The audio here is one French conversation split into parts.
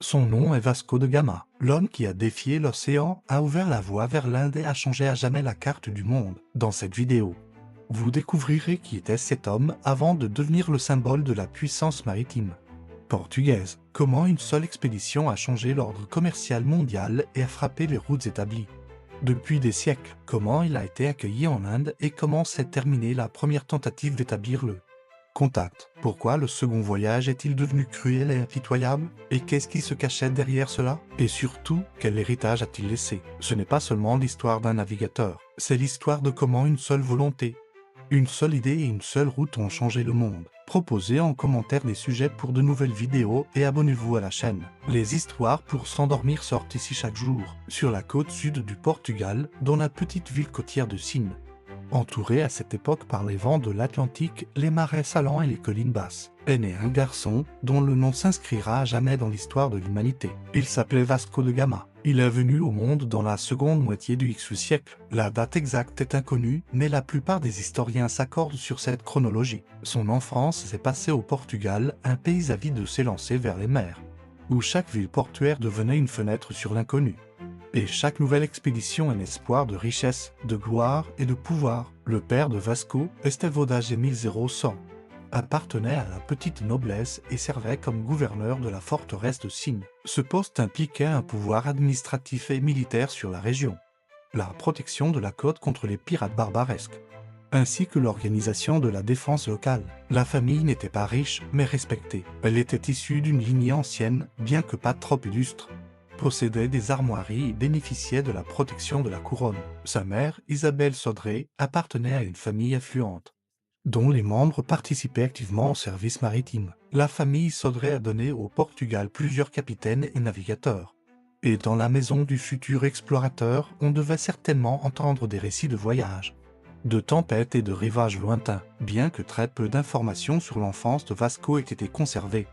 Son nom est Vasco de Gama. L'homme qui a défié l'océan a ouvert la voie vers l'Inde et a changé à jamais la carte du monde. Dans cette vidéo, vous découvrirez qui était cet homme avant de devenir le symbole de la puissance maritime portugaise. Comment une seule expédition a changé l'ordre commercial mondial et a frappé les routes établies. Depuis des siècles, comment il a été accueilli en Inde et comment s'est terminée la première tentative d'établir le contact. Pourquoi le second voyage est-il devenu cruel et impitoyable? Et qu'est-ce qui se cachait derrière cela? Et surtout, quel héritage a-t-il laissé? Ce n'est pas seulement l'histoire d'un navigateur, c'est l'histoire de comment une seule volonté, une seule idée et une seule route ont changé le monde. Proposez en commentaire des sujets pour de nouvelles vidéos et abonnez-vous à la chaîne. Les histoires pour s'endormir sortent ici chaque jour, sur la côte sud du Portugal, dans la petite ville côtière de Sines. Entouré à cette époque par les vents de l'Atlantique, les marais salants et les collines basses, est né un garçon dont le nom s'inscrira à jamais dans l'histoire de l'humanité. Il s'appelait Vasco de Gama. Il est venu au monde dans la seconde moitié du X siècle. La date exacte est inconnue, mais la plupart des historiens s'accordent sur cette chronologie. Son enfance s'est passée au Portugal, un pays avide de s'élancer vers les mers, où chaque ville portuaire devenait une fenêtre sur l'inconnu. Et chaque nouvelle expédition un espoir de richesse, de gloire et de pouvoir. Le père de Vasco, Estevão da Gema 0100, appartenait à la petite noblesse et servait comme gouverneur de la forteresse de Sines. Ce poste impliquait un pouvoir administratif et militaire sur la région, la protection de la côte contre les pirates barbaresques, ainsi que l'organisation de la défense locale. La famille n'était pas riche, mais respectée. Elle était issue d'une lignée ancienne, bien que pas trop illustre, possédait des armoiries et bénéficiait de la protection de la couronne. Sa mère, Isabelle Sodré, appartenait à une famille affluente, dont les membres participaient activement au service maritime. La famille Sodré a donné au Portugal plusieurs capitaines et navigateurs. Et dans la maison du futur explorateur, on devait certainement entendre des récits de voyages, de tempêtes et de rivages lointains, bien que très peu d'informations sur l'enfance de Vasco aient été conservées.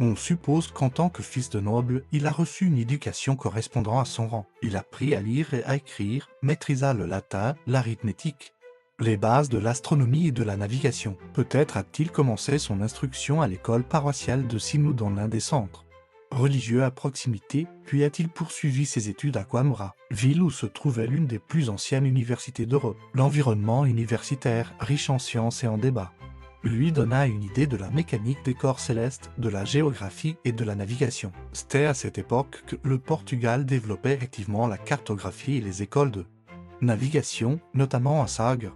On suppose qu'en tant que fils de noble, il a reçu une éducation correspondant à son rang. Il a appris à lire et à écrire, maîtrisa le latin, l'arithmétique, les bases de l'astronomie et de la navigation. Peut-être a-t-il commencé son instruction à l'école paroissiale de Sinu dans l'un des centres religieux à proximité, puis a-t-il poursuivi ses études à Coimbra, ville où se trouvait l'une des plus anciennes universités d'Europe. L'environnement universitaire, riche en sciences et en débats, lui donna une idée de la mécanique des corps célestes, de la géographie et de la navigation. C'était à cette époque que le Portugal développait activement la cartographie et les écoles de navigation, notamment à Sagres,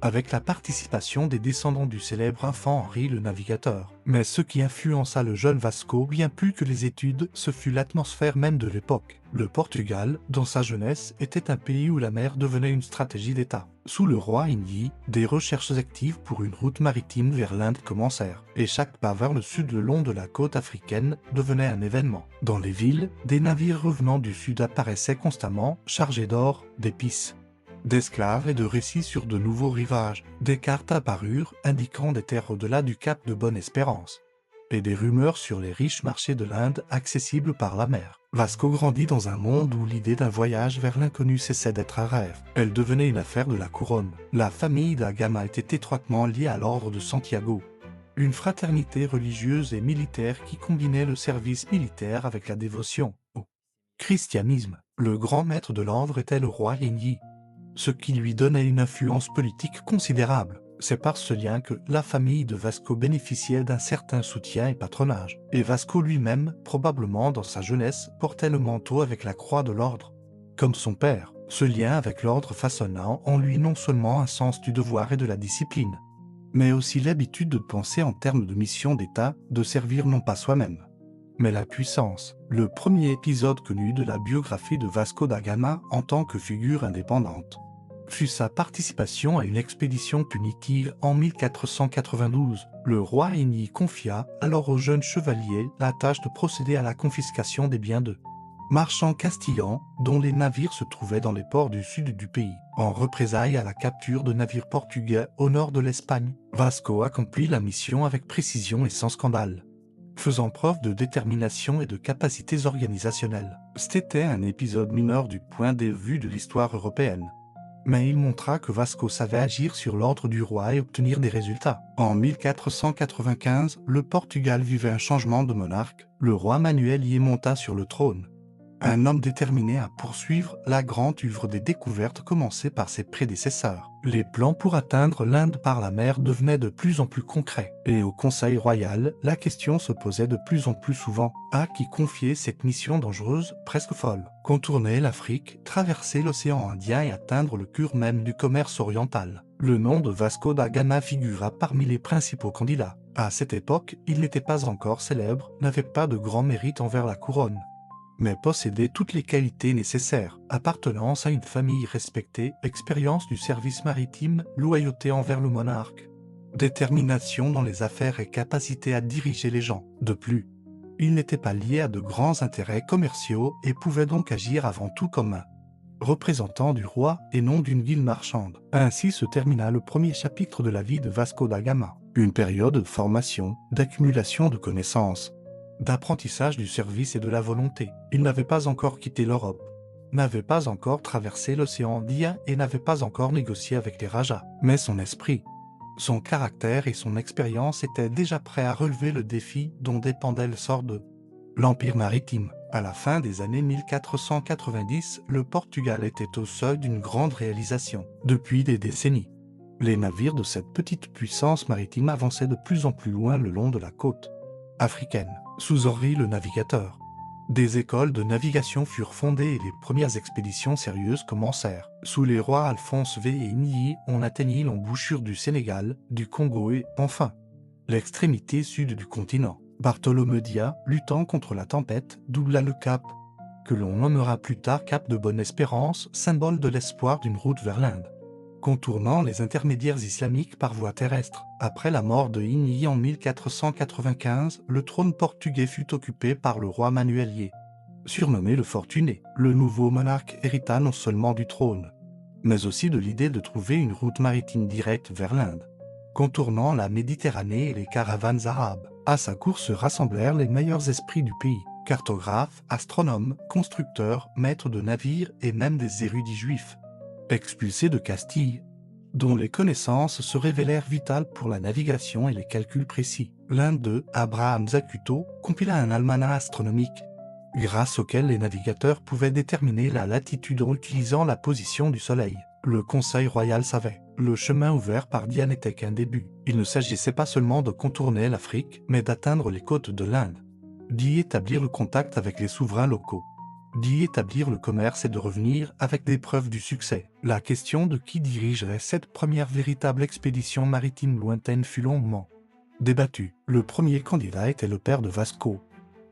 avec la participation des descendants du célèbre enfant Henri le Navigateur. Mais ce qui influença le jeune Vasco bien plus que les études, ce fut l'atmosphère même de l'époque. Le Portugal, dans sa jeunesse, était un pays où la mer devenait une stratégie d'État. Sous le roi Indy, des recherches actives pour une route maritime vers l'Inde commencèrent, et chaque pas vers le sud le long de la côte africaine devenait un événement. Dans les villes, des navires revenant du sud apparaissaient constamment, chargés d'or, d'épices, d'esclaves et de récits sur de nouveaux rivages. Des cartes apparurent indiquant des terres au-delà du cap de Bonne-Espérance, et des rumeurs sur les riches marchés de l'Inde accessibles par la mer. Vasco grandit dans un monde où l'idée d'un voyage vers l'inconnu cessait d'être un rêve. Elle devenait une affaire de la couronne. La famille da Gama était étroitement liée à l'ordre de Santiago, une fraternité religieuse et militaire qui combinait le service militaire avec la dévotion au christianisme. Le grand maître de l'ordre était le roi Yenyi, ce qui lui donnait une influence politique considérable. C'est par ce lien que la famille de Vasco bénéficiait d'un certain soutien et patronage. Et Vasco lui-même, probablement dans sa jeunesse, portait le manteau avec la croix de l'ordre. Comme son père, ce lien avec l'ordre façonna en lui non seulement un sens du devoir et de la discipline, mais aussi l'habitude de penser en termes de mission d'État, de servir non pas soi-même, mais la puissance. Le premier épisode connu de la biographie de Vasco da Gama en tant que figure indépendante fut sa participation à une expédition punitive en 1492. Le roi Inyi confia alors au jeune chevalier la tâche de procéder à la confiscation des biens de marchands castillans dont les navires se trouvaient dans les ports du sud du pays. En représailles à la capture de navires portugais au nord de l'Espagne, Vasco accomplit la mission avec précision et sans scandale, faisant preuve de détermination et de capacités organisationnelles. C'était un épisode mineur du point de vue de l'histoire européenne, Mais il montra que Vasco savait agir sur l'ordre du roi et obtenir des résultats. En 1495, le Portugal vivait un changement de monarque. Le roi Manuel y monta sur le trône. Un homme déterminé à poursuivre la grande œuvre des découvertes commencées par ses prédécesseurs. Les plans pour atteindre l'Inde par la mer devenaient de plus en plus concrets. Et au Conseil royal, la question se posait de plus en plus souvent. À qui confier cette mission dangereuse, presque folle? Contourner l'Afrique, traverser l'océan Indien et atteindre le cœur même du commerce oriental. Le nom de Vasco da Gama figura parmi les principaux candidats. À cette époque, il n'était pas encore célèbre, n'avait pas de grand mérite envers la couronne, mais possédait toutes les qualités nécessaires: appartenance à une famille respectée, expérience du service maritime, loyauté envers le monarque, détermination dans les affaires et capacité à diriger les gens. De plus, il n'était pas lié à de grands intérêts commerciaux et pouvait donc agir avant tout comme un représentant du roi et non d'une ville marchande. Ainsi se termina le premier chapitre de la vie de Vasco da Gama, une période de formation, d'accumulation de connaissances, d'apprentissage du service et de la volonté. Il n'avait pas encore quitté l'Europe, n'avait pas encore traversé l'océan Indien et n'avait pas encore négocié avec les rajas. Mais son esprit, son caractère et son expérience étaient déjà prêts à relever le défi dont dépendait le sort de l'Empire maritime. À la fin des années 1490, le Portugal était au seuil d'une grande réalisation. Depuis des décennies, les navires de cette petite puissance maritime avançaient de plus en plus loin le long de la côte africaine. Sous Henri le Navigateur, des écoles de navigation furent fondées et les premières expéditions sérieuses commencèrent. Sous les rois Alphonse V et Igny, on atteignit l'embouchure du Sénégal, du Congo et, enfin, l'extrémité sud du continent. Bartholomé Dia, luttant contre la tempête, doubla le cap, que l'on nommera plus tard Cap de Bonne-Espérance, symbole de l'espoir d'une route vers l'Inde, contournant les intermédiaires islamiques par voie terrestre. Après la mort de Igny en 1495, le trône portugais fut occupé par le roi Manuel I, surnommé le Fortuné. Le nouveau monarque hérita non seulement du trône, mais aussi de l'idée de trouver une route maritime directe vers l'Inde, contournant la Méditerranée et les caravanes arabes. À sa cour se rassemblèrent les meilleurs esprits du pays: cartographes, astronomes, constructeurs, maîtres de navires et même des érudits juifs, expulsés de Castille, dont les connaissances se révélèrent vitales pour la navigation et les calculs précis. L'un d'eux, Abraham Zacuto, compila un almanach astronomique, grâce auquel les navigateurs pouvaient déterminer la latitude en utilisant la position du soleil. Le Conseil royal savait, le chemin ouvert par Dia n'était qu'un début. Il ne s'agissait pas seulement de contourner l'Afrique, mais d'atteindre les côtes de l'Inde, d'y établir le contact avec les souverains locaux, d'y établir le commerce et de revenir avec des preuves du succès. La question de qui dirigerait cette première véritable expédition maritime lointaine fut longuement débattue. Le premier candidat était le père de Vasco,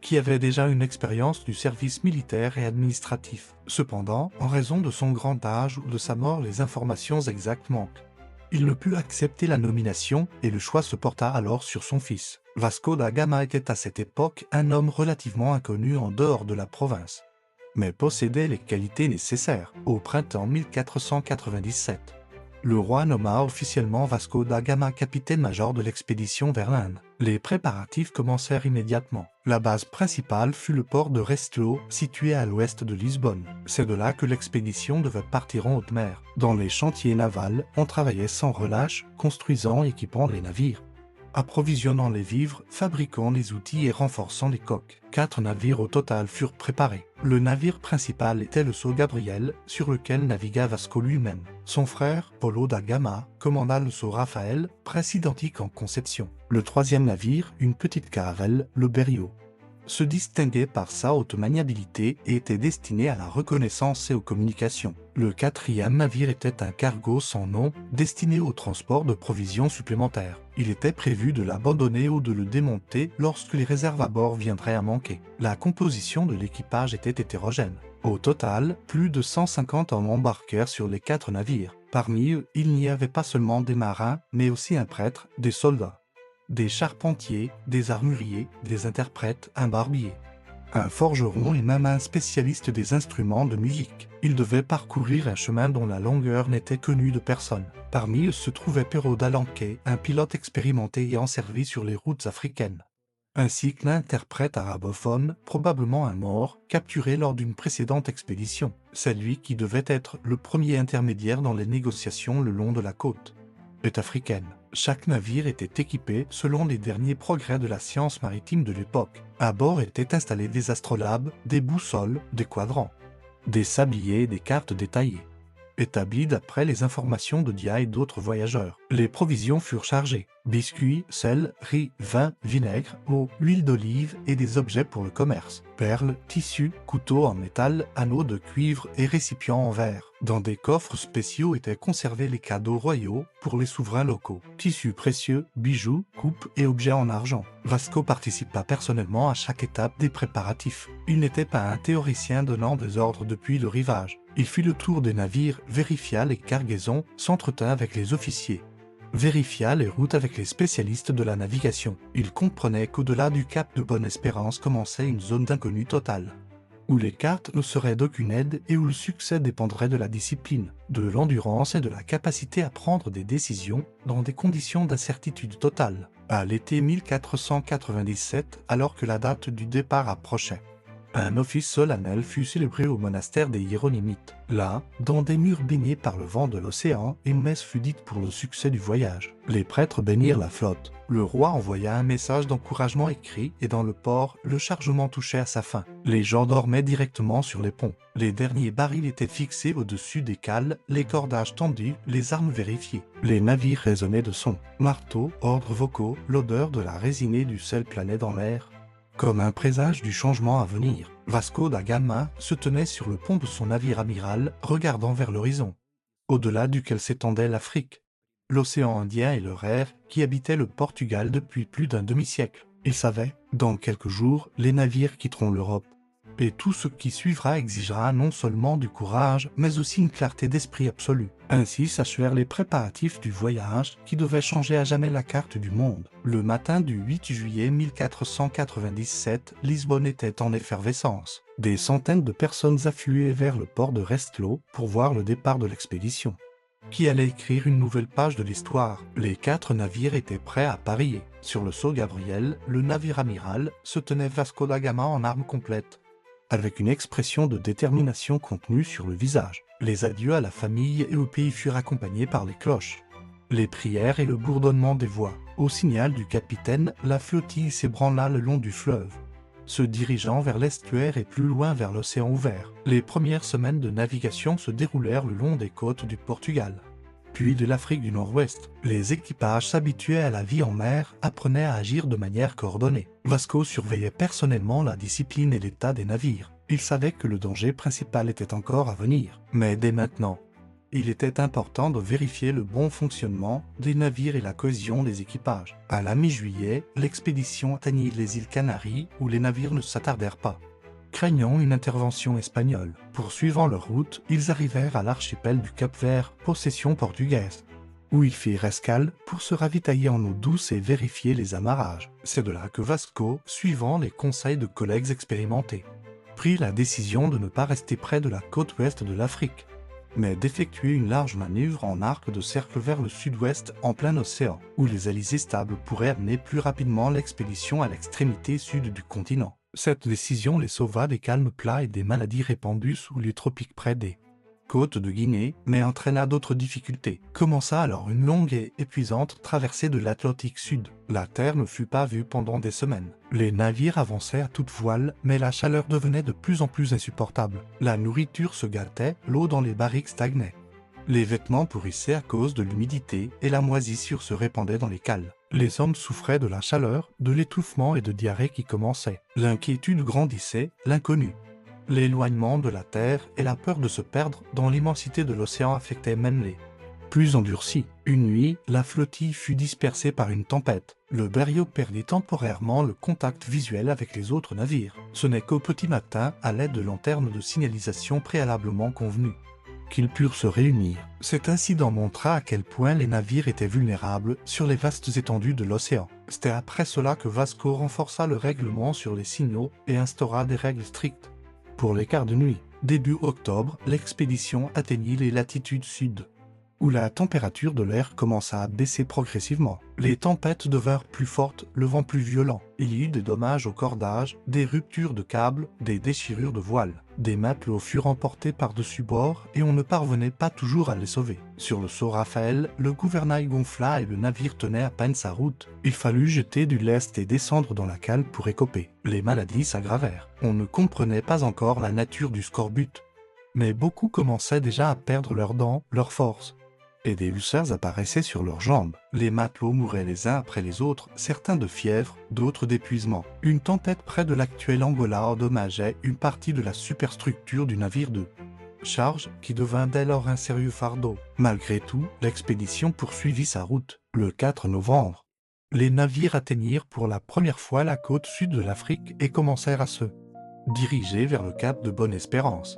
qui avait déjà une expérience du service militaire et administratif. Cependant, en raison de son grand âge ou de sa mort, les informations exactes manquent. Il ne put accepter la nomination et le choix se porta alors sur son fils. Vasco da Gama était à cette époque un homme relativement inconnu en dehors de la province, mais possédait les qualités nécessaires. Au printemps 1497, le roi nomma officiellement Vasco da Gama capitaine-major de l'expédition vers l'Inde. Les préparatifs commencèrent immédiatement. La base principale fut le port de Restelo, situé à l'ouest de Lisbonne. C'est de là que l'expédition devait partir en haute mer. Dans les chantiers navals, on travaillait sans relâche, construisant et équipant les navires, approvisionnant les vivres, fabriquant les outils et renforçant les coques. 4 navires au total furent préparés. Le navire principal était le São Gabriel, sur lequel navigua Vasco lui-même. Son frère, Paulo da Gama, commanda le São Rafael, presque identique en conception. Le troisième navire, une petite caravelle, le Berrio, se distinguait par sa haute maniabilité et était destiné à la reconnaissance et aux communications. Le quatrième navire était un cargo sans nom, destiné au transport de provisions supplémentaires. Il était prévu de l'abandonner ou de le démonter lorsque les réserves à bord viendraient à manquer. La composition de l'équipage était hétérogène. Au total, plus de 150 hommes embarquèrent sur les 4 navires. Parmi eux, il n'y avait pas seulement des marins, mais aussi un prêtre, des soldats, des charpentiers, des armuriers, des interprètes, un barbier, un forgeron et même un spécialiste des instruments de musique. Ils devaient parcourir un chemin dont la longueur n'était connue de personne. Parmi eux se trouvait Pero d'Alenquer, un pilote expérimenté ayant servi sur les routes africaines, ainsi que l'interprète arabophone, probablement un Maure, capturé lors d'une précédente expédition. C'est lui qui devait être le premier intermédiaire dans les négociations le long de la côte africaine. Chaque navire était équipé selon les derniers progrès de la science maritime de l'époque. À bord étaient installés des astrolabes, des boussoles, des quadrants, des sabliers et des cartes détaillées, établies d'après les informations de Dia et d'autres voyageurs. Les provisions furent chargées: biscuits, sel, riz, vin, vinaigre, eau, huile d'olive et des objets pour le commerce: perles, tissus, couteaux en métal, anneaux de cuivre et récipients en verre. Dans des coffres spéciaux étaient conservés les cadeaux royaux pour les souverains locaux: tissus précieux, bijoux, coupes et objets en argent. Vasco participa personnellement à chaque étape des préparatifs. Il n'était pas un théoricien donnant des ordres depuis le rivage. Il fit le tour des navires, vérifia les cargaisons, s'entretint avec les officiers, vérifia les routes avec les spécialistes de la navigation. Il comprenait qu'au-delà du cap de Bonne-Espérance commençait une zone d'inconnu totale, où les cartes ne seraient d'aucune aide et où le succès dépendrait de la discipline, de l'endurance et de la capacité à prendre des décisions dans des conditions d'incertitude totale. À l'été 1497, alors que la date du départ approchait, un office solennel fut célébré au monastère des Hiéronymites. Là, dans des murs baignés par le vent de l'océan, une messe fut dite pour le succès du voyage. Les prêtres bénirent la flotte. Le roi envoya un message d'encouragement écrit et dans le port, le chargement touchait à sa fin. Les gens dormaient directement sur les ponts. Les derniers barils étaient fixés au-dessus des cales, les cordages tendus, les armes vérifiées. Les navires résonnaient de sons, marteaux, ordres vocaux, l'odeur de la résine et du sel planait dans l'air, comme un présage du changement à venir. Vasco da Gama se tenait sur le pont de son navire amiral, regardant vers l'horizon, au-delà duquel s'étendait l'Afrique, l'océan Indien et le rêve qui habitait le Portugal depuis plus d'un demi-siècle. Il savait, dans quelques jours, les navires quitteront l'Europe, et tout ce qui suivra exigera non seulement du courage, mais aussi une clarté d'esprit absolue. Ainsi s'achevèrent les préparatifs du voyage qui devait changer à jamais la carte du monde. Le matin du 8 juillet 1497, Lisbonne était en effervescence. Des centaines de personnes affluaient vers le port de Restlo pour voir le départ de l'expédition, qui allait écrire une nouvelle page de l'histoire. Les 4 navires étaient prêts à parier. Sur le Sceau Gabriel, le navire amiral, se tenait Vasco da Gama en armes complètes, avec une expression de détermination contenue sur le visage. Les adieux à la famille et au pays furent accompagnés par les cloches, les prières et le bourdonnement des voix. Au signal du capitaine, la flottille s'ébranla le long du fleuve, se dirigeant vers l'estuaire et plus loin vers l'océan ouvert. Les premières semaines de navigation se déroulèrent le long des côtes du Portugal, puis de l'Afrique du Nord-Ouest. Les équipages s'habituaient à la vie en mer, apprenaient à agir de manière coordonnée. Vasco surveillait personnellement la discipline et l'état des navires. Il savait que le danger principal était encore à venir. Mais dès maintenant, il était important de vérifier le bon fonctionnement des navires et la cohésion des équipages. À la mi-juillet, l'expédition atteignit les îles Canaries où les navires ne s'attardèrent pas, craignant une intervention espagnole. Poursuivant leur route, ils arrivèrent à l'archipel du Cap-Vert, possession portugaise, où ils firent escale pour se ravitailler en eau douce et vérifier les amarrages. C'est de là que Vasco, suivant les conseils de collègues expérimentés, prit la décision de ne pas rester près de la côte ouest de l'Afrique, mais d'effectuer une large manœuvre en arc de cercle vers le sud-ouest en plein océan, où les alizés stables pourraient amener plus rapidement l'expédition à l'extrémité sud du continent. Cette décision les sauva des calmes plats et des maladies répandues sous les tropiques près des côtes de Guinée, mais entraîna d'autres difficultés. Commença alors une longue et épuisante traversée de l'Atlantique Sud. La terre ne fut pas vue pendant des semaines. Les navires avançaient à toute voile, mais la chaleur devenait de plus en plus insupportable. La nourriture se gâtait, l'eau dans les barriques stagnait. Les vêtements pourrissaient à cause de l'humidité et la moisissure se répandait dans les cales. Les hommes souffraient de la chaleur, de l'étouffement et de diarrhée qui commençaient. L'inquiétude grandissait, l'inconnu, l'éloignement de la terre et la peur de se perdre dans l'immensité de l'océan affectaient même les plus endurcis. Une nuit, la flottille fut dispersée par une tempête. Le Berrios perdit temporairement le contact visuel avec les autres navires. Ce n'est qu'au petit matin, à l'aide de lanternes de signalisation préalablement convenues, qu'ils purent se réunir. Cet incident montra à quel point les navires étaient vulnérables sur les vastes étendues de l'océan. C'était après cela que Vasco renforça le règlement sur les signaux et instaura des règles strictes pour les quarts de nuit. Début octobre, l'expédition atteignit les latitudes sud, où la température de l'air commença à baisser progressivement. Les tempêtes devinrent plus fortes, le vent plus violent. Il y eut des dommages au cordage, des ruptures de câbles, des déchirures de voiles. Des matelots furent emportés par-dessus bord et on ne parvenait pas toujours à les sauver. Sur le Sceau Raphaël, le gouvernail gonfla et le navire tenait à peine sa route. Il fallut jeter du lest et descendre dans la cale pour écoper. Les maladies s'aggravèrent. On ne comprenait pas encore la nature du scorbut. Mais beaucoup commençaient déjà à perdre leurs dents, leurs forces. Et des ulcères apparaissaient sur leurs jambes. Les matelots mouraient les uns après les autres, certains de fièvre, d'autres d'épuisement. Une tempête près de l'actuel Angola endommageait une partie de la superstructure du navire de charge qui devint dès lors un sérieux fardeau. Malgré tout, l'expédition poursuivit sa route. Le 4 novembre, les navires atteignirent pour la première fois la côte sud de l'Afrique et commencèrent à se diriger vers le cap de Bonne-Espérance.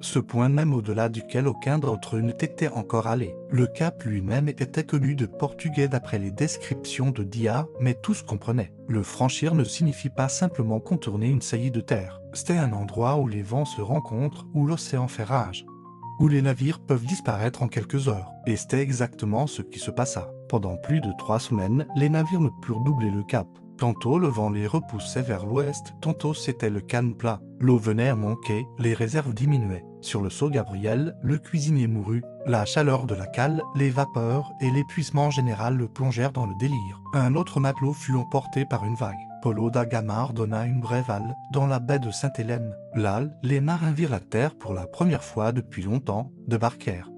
Ce point même au-delà duquel aucun d'entre eux n'était encore allé. Le cap lui-même était connu de Portugais d'après les descriptions de Dia, mais tous comprenaient. Le franchir ne signifie pas simplement contourner une saillie de terre. C'était un endroit où les vents se rencontrent, où l'océan fait rage, où les navires peuvent disparaître en quelques heures. Et c'était exactement ce qui se passa. Pendant plus de 3 semaines, les navires ne purent doubler le cap. Tantôt le vent les repoussait vers l'ouest, tantôt c'était le calme plat. L'eau venait à manquer, les réserves diminuaient. Sur le Sceau Gabriel, le cuisinier mourut. La chaleur de la cale, les vapeurs et l'épuisement général le plongèrent dans le délire. Un autre matelot fut emporté par une vague. Paulo da Gama ordonna une brève halte dans la baie de Sainte-Hélène. Là, les marins virent la terre pour la première fois depuis longtemps, débarquèrent,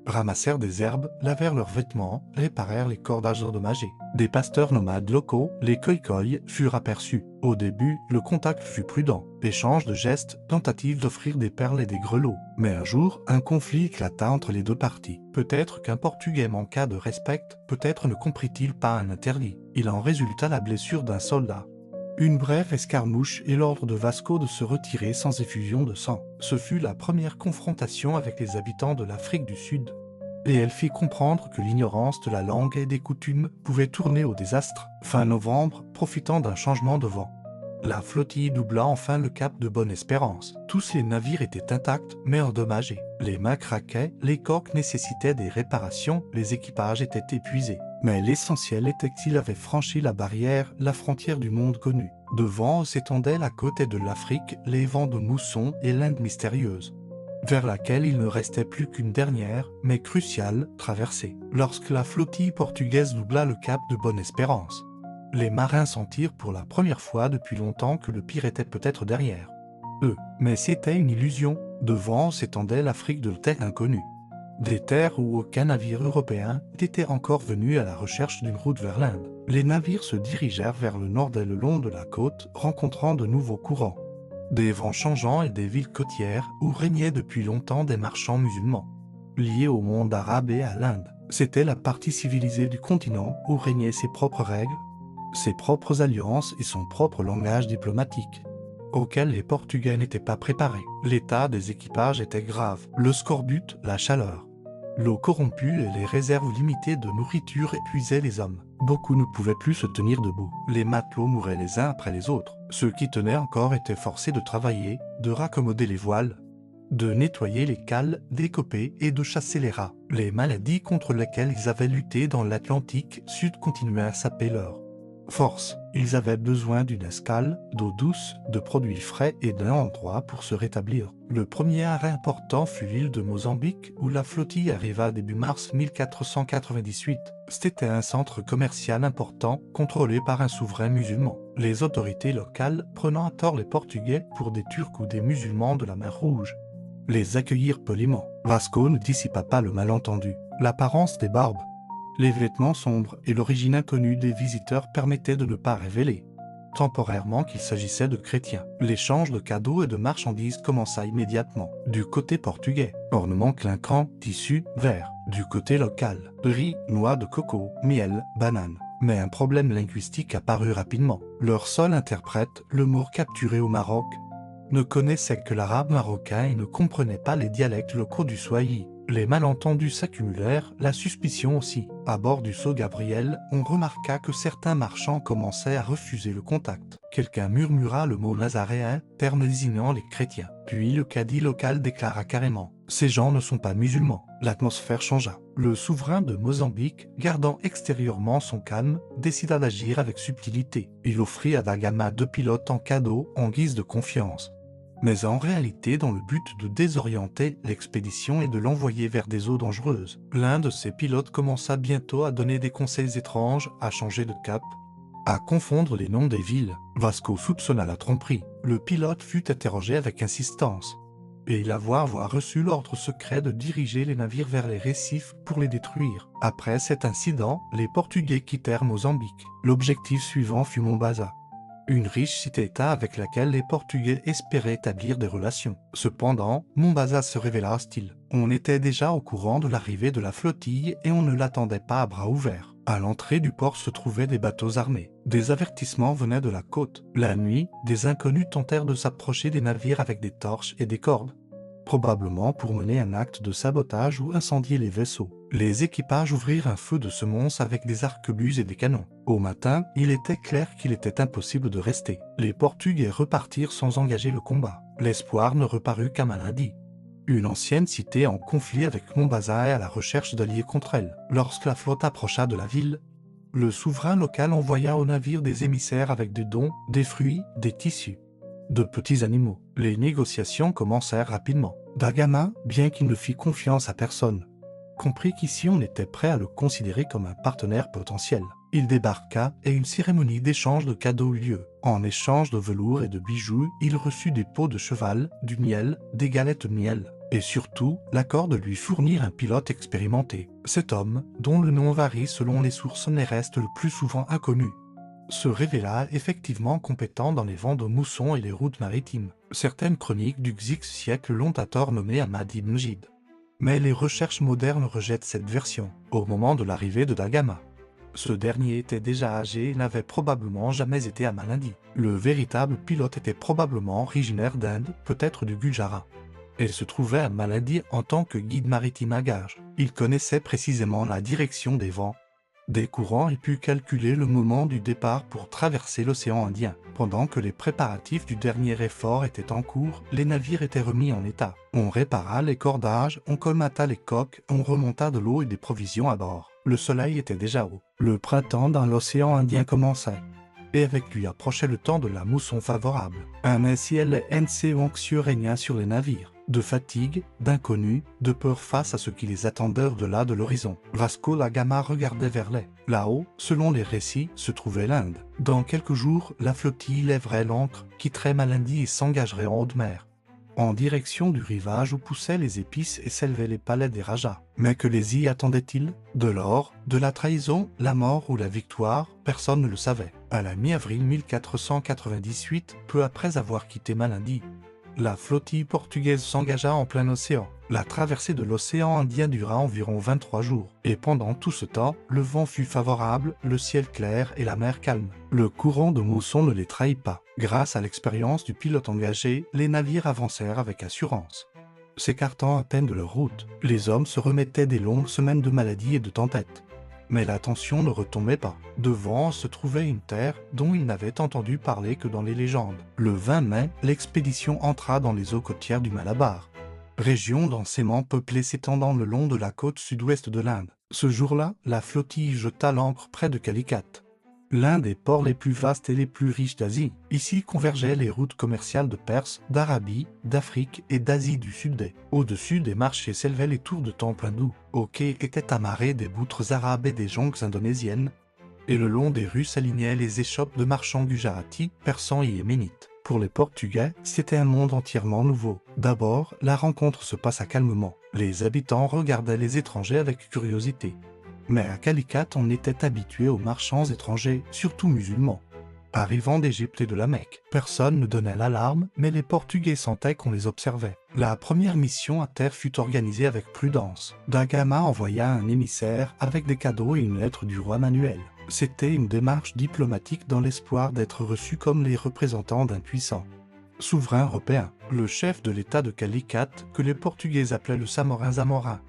ramassèrent des herbes, lavèrent leurs vêtements, réparèrent les cordages endommagés. Des pasteurs nomades locaux, les khoïkhoïs, furent aperçus. Au début, le contact fut prudent. Échange de gestes, tentative d'offrir des perles et des grelots. Mais un jour, un conflit éclata entre les deux parties. Peut-être qu'un Portugais manqua de respect, peut-être ne comprit-il pas un interdit. Il en résulta la blessure d'un soldat. Une brève escarmouche et l'ordre de Vasco de se retirer sans effusion de sang. Ce fut la première confrontation avec les habitants de l'Afrique du Sud. Et elle fit comprendre que l'ignorance de la langue et des coutumes pouvait tourner au désastre. Fin novembre, profitant d'un changement de vent, la flottille doubla enfin le cap de Bonne-Espérance. Tous les navires étaient intacts, mais endommagés. Les mâts craquaient, les coques nécessitaient des réparations, les équipages étaient épuisés. Mais l'essentiel était qu'ils avaient franchi la barrière, la frontière du monde connu. Devant s'étendait la côte de l'Afrique, les vents de mousson et l'Inde mystérieuse, vers laquelle il ne restait plus qu'une dernière, mais cruciale, traversée. Lorsque la flottille portugaise doubla le cap de Bonne-Espérance, les marins sentirent pour la première fois depuis longtemps que le pire était peut-être derrière eux. Mais c'était une illusion. Devant s'étendait l'Afrique de terre inconnue. Des terres où aucun navire européen n'était encore venu à la recherche d'une route vers l'Inde. Les navires se dirigèrent vers le nord et le long de la côte, rencontrant de nouveaux courants, des vents changeants et des villes côtières où régnaient depuis longtemps des marchands musulmans, liés au monde arabe et à l'Inde. C'était la partie civilisée du continent où régnaient ses propres règles, ses propres alliances et son propre langage diplomatique, auquel les Portugais n'étaient pas préparés. L'état des équipages était grave. Le scorbut, la chaleur, l'eau corrompue et les réserves limitées de nourriture épuisaient les hommes. Beaucoup ne pouvaient plus se tenir debout. Les matelots mouraient les uns après les autres. Ceux qui tenaient encore étaient forcés de travailler, de raccommoder les voiles, de nettoyer les cales, d'écoper et de chasser les rats. Les maladies contre lesquelles ils avaient lutté dans l'Atlantique Sud continuaient à saper leur force. Ils avaient besoin d'une escale, d'eau douce, de produits frais et d'un endroit pour se rétablir. Le premier arrêt important fut l'île de Mozambique, où la flottille arriva début mars 1498. C'était un centre commercial important, contrôlé par un souverain musulman. Les autorités locales, prenant à tort les Portugais pour des Turcs ou des musulmans de la mer Rouge, les accueillirent poliment. Vasco ne dissipa pas le malentendu. L'apparence des barbes, les vêtements sombres et l'origine inconnue des visiteurs permettaient de ne pas révéler temporairement qu'il s'agissait de chrétiens. L'échange de cadeaux et de marchandises commença immédiatement. Du côté portugais, ornements clinquants, tissus, verres. Du côté local, riz, noix de coco, miel, bananes. Mais un problème linguistique apparut rapidement. Leur seul interprète, le Moor capturé au Maroc, ne connaissait que l'arabe marocain et ne comprenait pas les dialectes locaux du Swahili. Les malentendus s'accumulèrent, la suspicion aussi. À bord du Sceau Gabriel, on remarqua que certains marchands commençaient à refuser le contact. Quelqu'un murmura le mot nazaréen, terme désignant les chrétiens. Puis le cadi local déclara carrément Ces gens ne sont pas musulmans. L'atmosphère changea. Le souverain de Mozambique, gardant extérieurement son calme, décida d'agir avec subtilité. Il offrit à Da Gama 2 pilotes en cadeau en guise de confiance. Mais en réalité dans le but de désorienter l'expédition et de l'envoyer vers des eaux dangereuses. L'un de ces pilotes commença bientôt à donner des conseils étranges, à changer de cap, à confondre les noms des villes. Vasco soupçonna la tromperie. Le pilote fut interrogé avec insistance. Et il avoua avoir reçu l'ordre secret de diriger les navires vers les récifs pour les détruire. Après cet incident, les Portugais quittèrent Mozambique. L'objectif suivant fut Mombasa, une riche cité-État avec laquelle les Portugais espéraient établir des relations. Cependant, Mombasa se révéla hostile. On était déjà au courant de l'arrivée de la flottille et on ne l'attendait pas à bras ouverts. À l'entrée du port se trouvaient des bateaux armés. Des avertissements venaient de la côte. La nuit, des inconnus tentèrent de s'approcher des navires avec des torches et des cordes, probablement pour mener un acte de sabotage ou incendier les vaisseaux. Les équipages ouvrirent un feu de semonce avec des arquebuses et des canons. Au matin, il était clair qu'il était impossible de rester. Les Portugais repartirent sans engager le combat. L'espoir ne reparut qu'à Malindi, une ancienne cité en conflit avec Mombasa et à la recherche d'alliés contre elle. Lorsque la flotte approcha de la ville, le souverain local envoya au navire des émissaires avec des dons, des fruits, des tissus, de petits animaux. Les négociations commencèrent rapidement. Da Gama, bien qu'il ne fît confiance à personne, comprit qu'ici on était prêt à le considérer comme un partenaire potentiel. Il débarqua et une cérémonie d'échange de cadeaux eut lieu. En échange de velours et de bijoux, il reçut des peaux de cheval, du miel, des galettes de miel, et surtout l'accord de lui fournir un pilote expérimenté. Cet homme, dont le nom varie selon les sources mais reste le plus souvent inconnu, se révéla effectivement compétent dans les vents de mousson et les routes maritimes. Certaines chroniques du X siècle l'ont à tort nommé Ahmad ibn Gide. Mais les recherches modernes rejettent cette version. Au moment de l'arrivée de Da Gama, ce dernier était déjà âgé et n'avait probablement jamais été à Malindi. Le véritable pilote était probablement originaire d'Inde, peut-être du Gujarat, et se trouvait à Malindi en tant que guide maritime à gages. Il connaissait précisément la direction des vents, des courants et put calculer le moment du départ pour traverser l'océan Indien. Pendant que les préparatifs du dernier effort étaient en cours, les navires étaient remis en état. On répara les cordages, on colmata les coques, on remonta de l'eau et des provisions à bord. Le soleil était déjà haut. Le printemps dans l'océan Indien commençait, et avec lui approchait le temps de la mousson favorable. Un ciel anxieux régna sur les navires. De fatigue, d'inconnu, de peur face à ce qui les attendait au-delà de l'horizon. Vasco da Gama regardait vers l'est. Là-haut, selon les récits, se trouvait l'Inde. Dans quelques jours, la flottille lèverait l'ancre, quitterait Malindi et s'engagerait en haute mer, en direction du rivage où poussaient les épices et s'élevaient les palais des Rajas. Mais que les y attendait-il? De l'or, de la trahison, la mort ou la victoire? Personne ne le savait. À la mi-avril 1498, peu après avoir quitté Malindi, la flottille portugaise s'engagea en plein océan. La traversée de l'océan Indien dura environ 23 jours. Et pendant tout ce temps, le vent fut favorable, le ciel clair et la mer calme. Le courant de mousson ne les trahit pas. Grâce à l'expérience du pilote engagé, les navires avancèrent avec assurance, s'écartant à peine de leur route. Les hommes se remettaient des longues semaines de maladie et de tempêtes. Mais la tension ne retombait pas. Devant se trouvait une terre dont ils n'avaient entendu parler que dans les légendes. Le 20 mai, l'expédition entra dans les eaux côtières du Malabar, région densément peuplée s'étendant le long de la côte sud-ouest de l'Inde. Ce jour-là, la flottille jeta l'ancre près de Calicut, l'un des ports les plus vastes et les plus riches d'Asie. Ici convergeaient les routes commerciales de Perse, d'Arabie, d'Afrique et d'Asie du Sud. Au-dessus des marchés s'élevaient les tours de temples hindous. Au quai étaient amarrés des boutres arabes et des jonques indonésiennes, et le long des rues s'alignaient les échoppes de marchands gujaratis, persans et yéménites. Pour les Portugais, c'était un monde entièrement nouveau. D'abord, la rencontre se passa calmement. Les habitants regardaient les étrangers avec curiosité. Mais à Calicut, on était habitué aux marchands étrangers, surtout musulmans, arrivant d'Égypte et de la Mecque. Personne ne donnait l'alarme, mais les Portugais sentaient qu'on les observait. La première mission à terre fut organisée avec prudence. Da Gama envoya un émissaire avec des cadeaux et une lettre du roi Manuel. C'était une démarche diplomatique dans l'espoir d'être reçu comme les représentants d'un puissant souverain européen. Le chef de l'État de Calicut, que les Portugais appelaient le Samorin Zamora,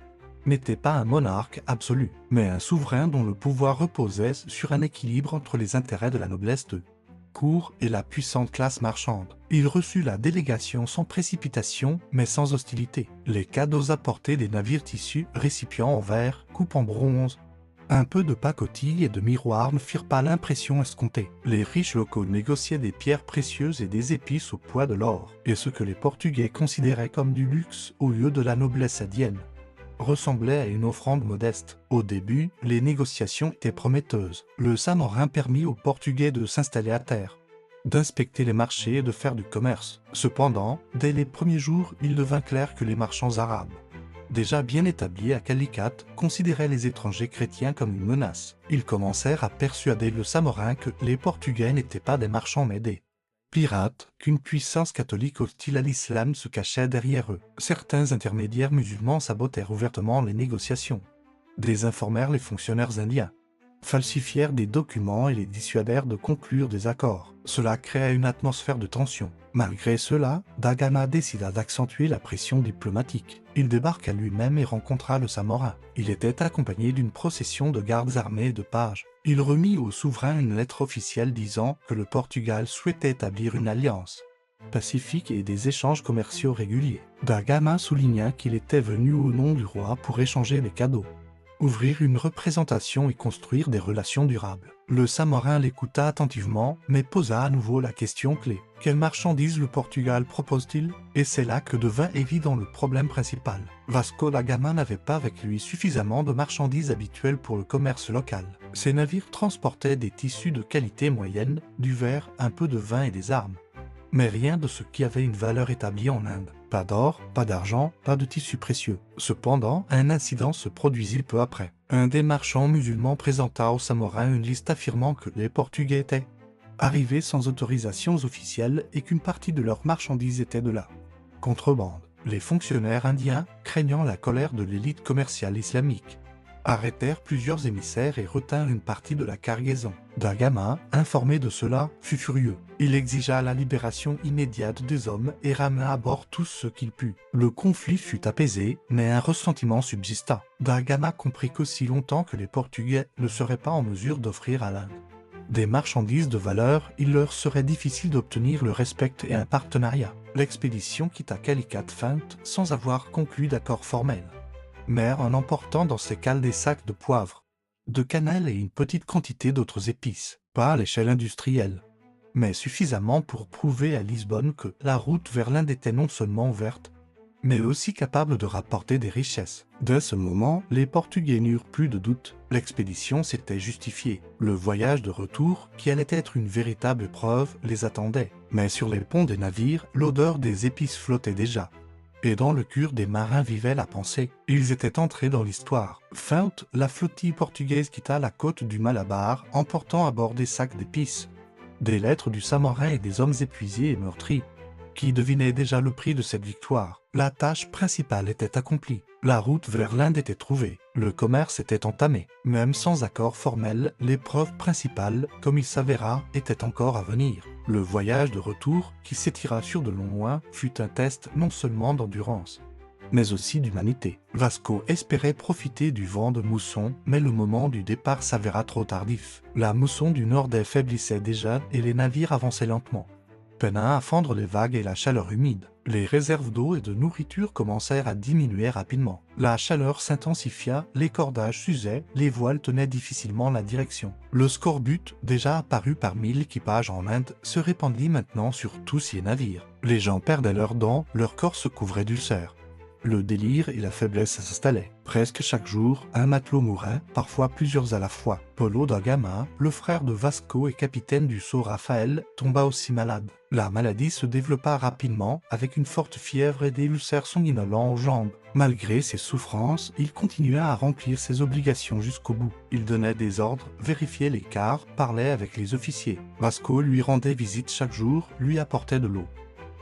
n'était pas un monarque absolu, mais un souverain dont le pouvoir reposait sur un équilibre entre les intérêts de la noblesse de cour et la puissante classe marchande. Il reçut la délégation sans précipitation, mais sans hostilité. Les cadeaux apportés des navires tissus, récipients en verre, coupes en bronze, un peu de pacotille et de miroirs ne firent pas l'impression escomptée. Les riches locaux négociaient des pierres précieuses et des épices au poids de l'or, et ce que les Portugais considéraient comme du luxe au lieu de la noblesse indienne ressemblait à une offrande modeste. Au début, les négociations étaient prometteuses. Le Samorin permit aux Portugais de s'installer à terre, d'inspecter les marchés et de faire du commerce. Cependant, dès les premiers jours, il devint clair que les marchands arabes, déjà bien établis à Calicut, considéraient les étrangers chrétiens comme une menace. Ils commencèrent à persuader le Samorin que les Portugais n'étaient pas des marchands mais des pirates, qu'une puissance catholique hostile à l'islam se cachait derrière eux. Certains intermédiaires musulmans sabotèrent ouvertement les négociations, désinformèrent les fonctionnaires indiens, falsifièrent des documents et les dissuadèrent de conclure des accords. Cela créa une atmosphère de tension. Malgré cela, Da Gama décida d'accentuer la pression diplomatique. Il débarqua lui-même et rencontra le Samorin. Il était accompagné d'une procession de gardes armés et de pages. Il remit au souverain une lettre officielle disant que le Portugal souhaitait établir une alliance pacifique et des échanges commerciaux réguliers. Da Gama souligna qu'il était venu au nom du roi pour échanger les cadeaux, ouvrir une représentation et construire des relations durables. Le Samorin l'écouta attentivement, mais posa à nouveau la question clé. Quelles marchandises le Portugal propose-t-il? Et c'est là que devint évident le problème principal. Vasco da Gama n'avait pas avec lui suffisamment de marchandises habituelles pour le commerce local. Ses navires transportaient des tissus de qualité moyenne, du verre, un peu de vin et des armes, mais rien de ce qui avait une valeur établie en Inde. Pas d'or, pas d'argent, pas de tissus précieux. Cependant, un incident se produisit peu après. Un des marchands musulmans présenta au Samorin une liste affirmant que les Portugais étaient arrivés sans autorisations officielles et qu'une partie de leurs marchandises était de la contrebande. Les fonctionnaires indiens, craignant la colère de l'élite commerciale islamique, arrêtèrent plusieurs émissaires et retinrent une partie de la cargaison. Da Gama, informé de cela, fut furieux. Il exigea la libération immédiate des hommes et ramena à bord tout ce qu'il put. Le conflit fut apaisé, mais un ressentiment subsista. Da Gama comprit qu'aussi longtemps que les Portugais ne seraient pas en mesure d'offrir à l'Inde des marchandises de valeur, il leur serait difficile d'obtenir le respect et un partenariat. L'expédition quitta Calicut feinte sans avoir conclu d'accord formel, mais en emportant dans ses cales des sacs de poivre, de cannelle et une petite quantité d'autres épices, pas à l'échelle industrielle, mais suffisamment pour prouver à Lisbonne que la route vers l'Inde était non seulement ouverte, mais aussi capable de rapporter des richesses. Dès ce moment, les Portugais n'eurent plus de doute. L'expédition s'était justifiée. Le voyage de retour, qui allait être une véritable épreuve, les attendait. Mais sur les ponts des navires, l'odeur des épices flottait déjà. Et dans le cœur des marins vivait la pensée. Ils étaient entrés dans l'histoire. Fin août, la flottille portugaise quitta la côte du Malabar, emportant à bord des sacs d'épices, des lettres du Samorin et des hommes épuisés et meurtris, qui devinaient déjà le prix de cette victoire. La tâche principale était accomplie. La route vers l'Inde était trouvée. Le commerce était entamé. Même sans accord formel, l'épreuve principale, comme il s'avéra, était encore à venir. Le voyage de retour, qui s'étira sur de longs mois, fut un test non seulement d'endurance, mais aussi d'humanité. Vasco espérait profiter du vent de mousson, mais le moment du départ s'avéra trop tardif. La mousson du nord faiblissait déjà et les navires avançaient lentement, peinant à fendre les vagues et la chaleur humide. Les réserves d'eau et de nourriture commencèrent à diminuer rapidement. La chaleur s'intensifia, les cordages s'usaient, les voiles tenaient difficilement la direction. Le scorbut, déjà apparu parmi l'équipage en Inde, se répandit maintenant sur tous les navires. Les gens perdaient leurs dents, leur corps se couvrait d'ulcères. Le délire et la faiblesse s'installaient. Presque chaque jour, un matelot mourait, parfois plusieurs à la fois. Paulo da Gama, le frère de Vasco et capitaine du sceau Raphaël, tomba aussi malade. La maladie se développa rapidement, avec une forte fièvre et des ulcères sanguinolents aux jambes. Malgré ses souffrances, il continua à remplir ses obligations jusqu'au bout. Il donnait des ordres, vérifiait les quarts, parlait avec les officiers. Vasco lui rendait visite chaque jour, lui apportait de l'eau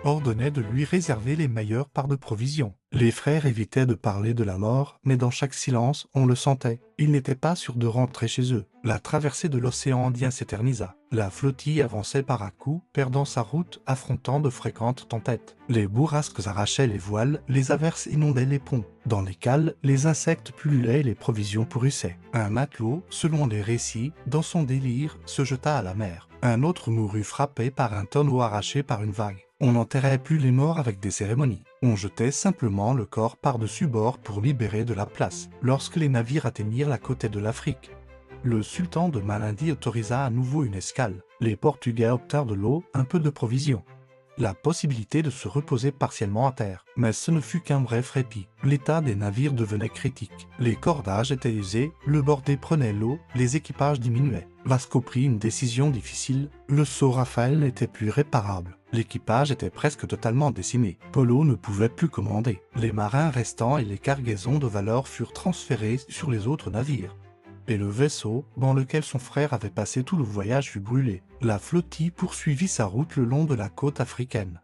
ordonnait de lui réserver les meilleures parts de provisions. Les frères évitaient de parler de la mort, mais dans chaque silence, on le sentait. Ils n'étaient pas sûrs de rentrer chez eux. La traversée de l'océan Indien s'éternisa. La flottille avançait par à-coups, perdant sa route, affrontant de fréquentes tempêtes. Les bourrasques arrachaient les voiles, les averses inondaient les ponts. Dans les cales, les insectes pullulaient et les provisions pourrissaient. Un matelot, selon les récits, dans son délire, se jeta à la mer. Un autre mourut frappé par un tonneau arraché par une vague. On n'enterrait plus les morts avec des cérémonies. On jetait simplement le corps par-dessus bord pour libérer de la place. Lorsque les navires atteignirent la côte de l'Afrique, le sultan de Malindi autorisa à nouveau une escale. Les Portugais obtinrent de l'eau, un peu de provisions. La possibilité de se reposer partiellement à terre. Mais ce ne fut qu'un bref répit. L'état des navires devenait critique. Les cordages étaient usés, le bordé prenait l'eau, les équipages diminuaient. Vasco prit une décision difficile. Le sceau Raphaël n'était plus réparable. L'équipage était presque totalement décimé. Polo ne pouvait plus commander. Les marins restants et les cargaisons de valeur furent transférés sur les autres navires. Et le vaisseau, dans lequel son frère avait passé tout le voyage, fut brûlé. La flottille poursuivit sa route le long de la côte africaine,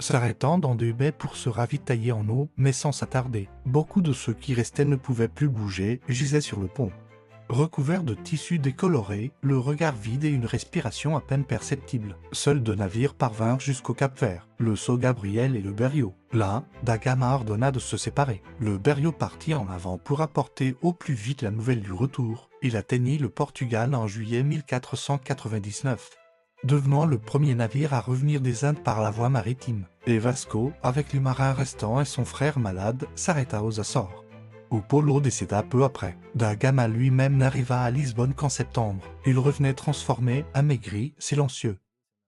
s'arrêtant dans des baies pour se ravitailler en eau, mais sans s'attarder. Beaucoup de ceux qui restaient ne pouvaient plus bouger, gisaient sur le pont. Recouverts de tissus décolorés, le regard vide et une respiration à peine perceptible. Seuls 2 navires parvinrent jusqu'au Cap-Vert, le Sceau Gabriel et le Berriot. Là, Da Gama ordonna de se séparer. Le Berriot partit en avant pour apporter au plus vite la nouvelle du retour. Il atteignit le Portugal en juillet 1499, devenant le premier navire à revenir des Indes par la voie maritime. Et Vasco, avec les marins restants et son frère malade, s'arrêta aux Açores, où Polo décéda peu après. Da Gama lui-même n'arriva à Lisbonne qu'en septembre. Il revenait transformé, amaigri, silencieux,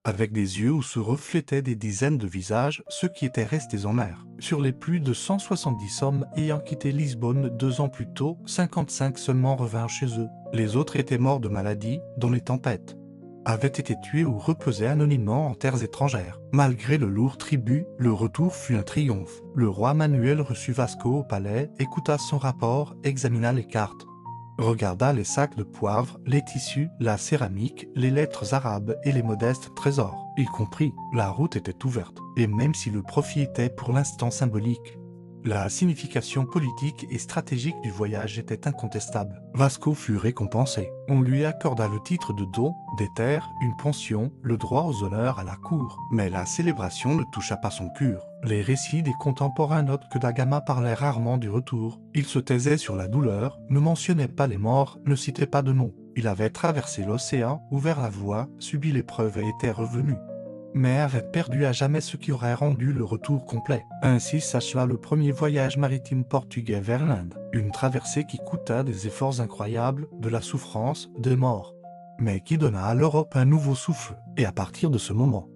avec des yeux où se reflétaient des dizaines de visages, ceux qui étaient restés en mer. Sur les plus de 170 hommes ayant quitté Lisbonne 2 ans plus tôt, 55 seulement revinrent chez eux. Les autres étaient morts de maladie, dans les tempêtes, avaient été tués ou reposaient anonymement en terres étrangères. Malgré le lourd tribut, le retour fut un triomphe. Le roi Manuel reçut Vasco au palais, écouta son rapport, examina les cartes, regarda les sacs de poivre, les tissus, la céramique, les lettres arabes et les modestes trésors. Il comprit, la route était ouverte, et même si le profit était pour l'instant symbolique, la signification politique et stratégique du voyage était incontestable. Vasco fut récompensé. On lui accorda le titre de don, des terres, une pension, le droit aux honneurs à la cour. Mais la célébration ne toucha pas son cœur. Les récits des contemporains notent que Da Gama parlait rarement du retour. Il se taisait sur la douleur, ne mentionnait pas les morts, ne citait pas de noms. Il avait traversé l'océan, ouvert la voie, subi l'épreuve et était revenu, mais avait perdu à jamais ce qui aurait rendu le retour complet. Ainsi s'acheva le premier voyage maritime portugais vers l'Inde, une traversée qui coûta des efforts incroyables, de la souffrance, des morts, mais qui donna à l'Europe un nouveau souffle. Et à partir de ce moment,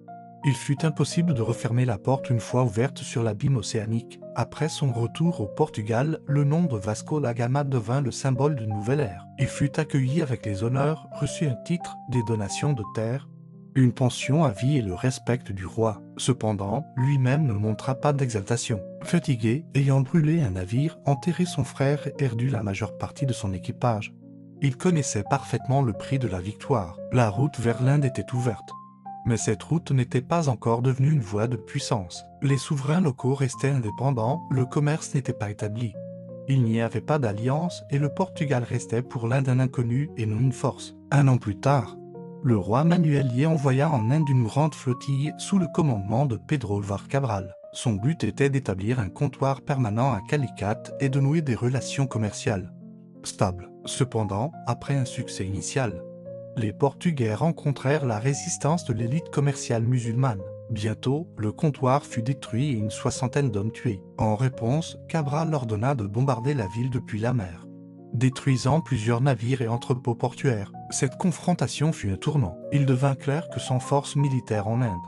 il fut impossible de refermer la porte une fois ouverte sur l'abîme océanique. Après son retour au Portugal, le nom de Vasco da Gama devint le symbole d'une nouvelle ère. Il fut accueilli avec les honneurs, reçut un titre, des donations de terres, une pension à vie et le respect du roi. Cependant, lui-même ne montra pas d'exaltation. Fatigué, ayant brûlé un navire, enterré son frère et perdu la majeure partie de son équipage, il connaissait parfaitement le prix de la victoire. La route vers l'Inde était ouverte, mais cette route n'était pas encore devenue une voie de puissance. Les souverains locaux restaient indépendants, le commerce n'était pas établi. Il n'y avait pas d'alliance et le Portugal restait pour l'Inde un inconnu et non une force. 1 an plus tard, le roi Manuel y envoya en Inde une grande flottille sous le commandement de Pedro Álvares Cabral. Son but était d'établir un comptoir permanent à Calicut et de nouer des relations commerciales stables. Cependant, après un succès initial, les Portugais rencontrèrent la résistance de l'élite commerciale musulmane. Bientôt, le comptoir fut détruit et une 60aine d'hommes tués. En réponse, Cabral ordonna de bombarder la ville depuis la mer, détruisant plusieurs navires et entrepôts portuaires. Cette confrontation fut un tournant. Il devint clair que sans force militaire en Inde,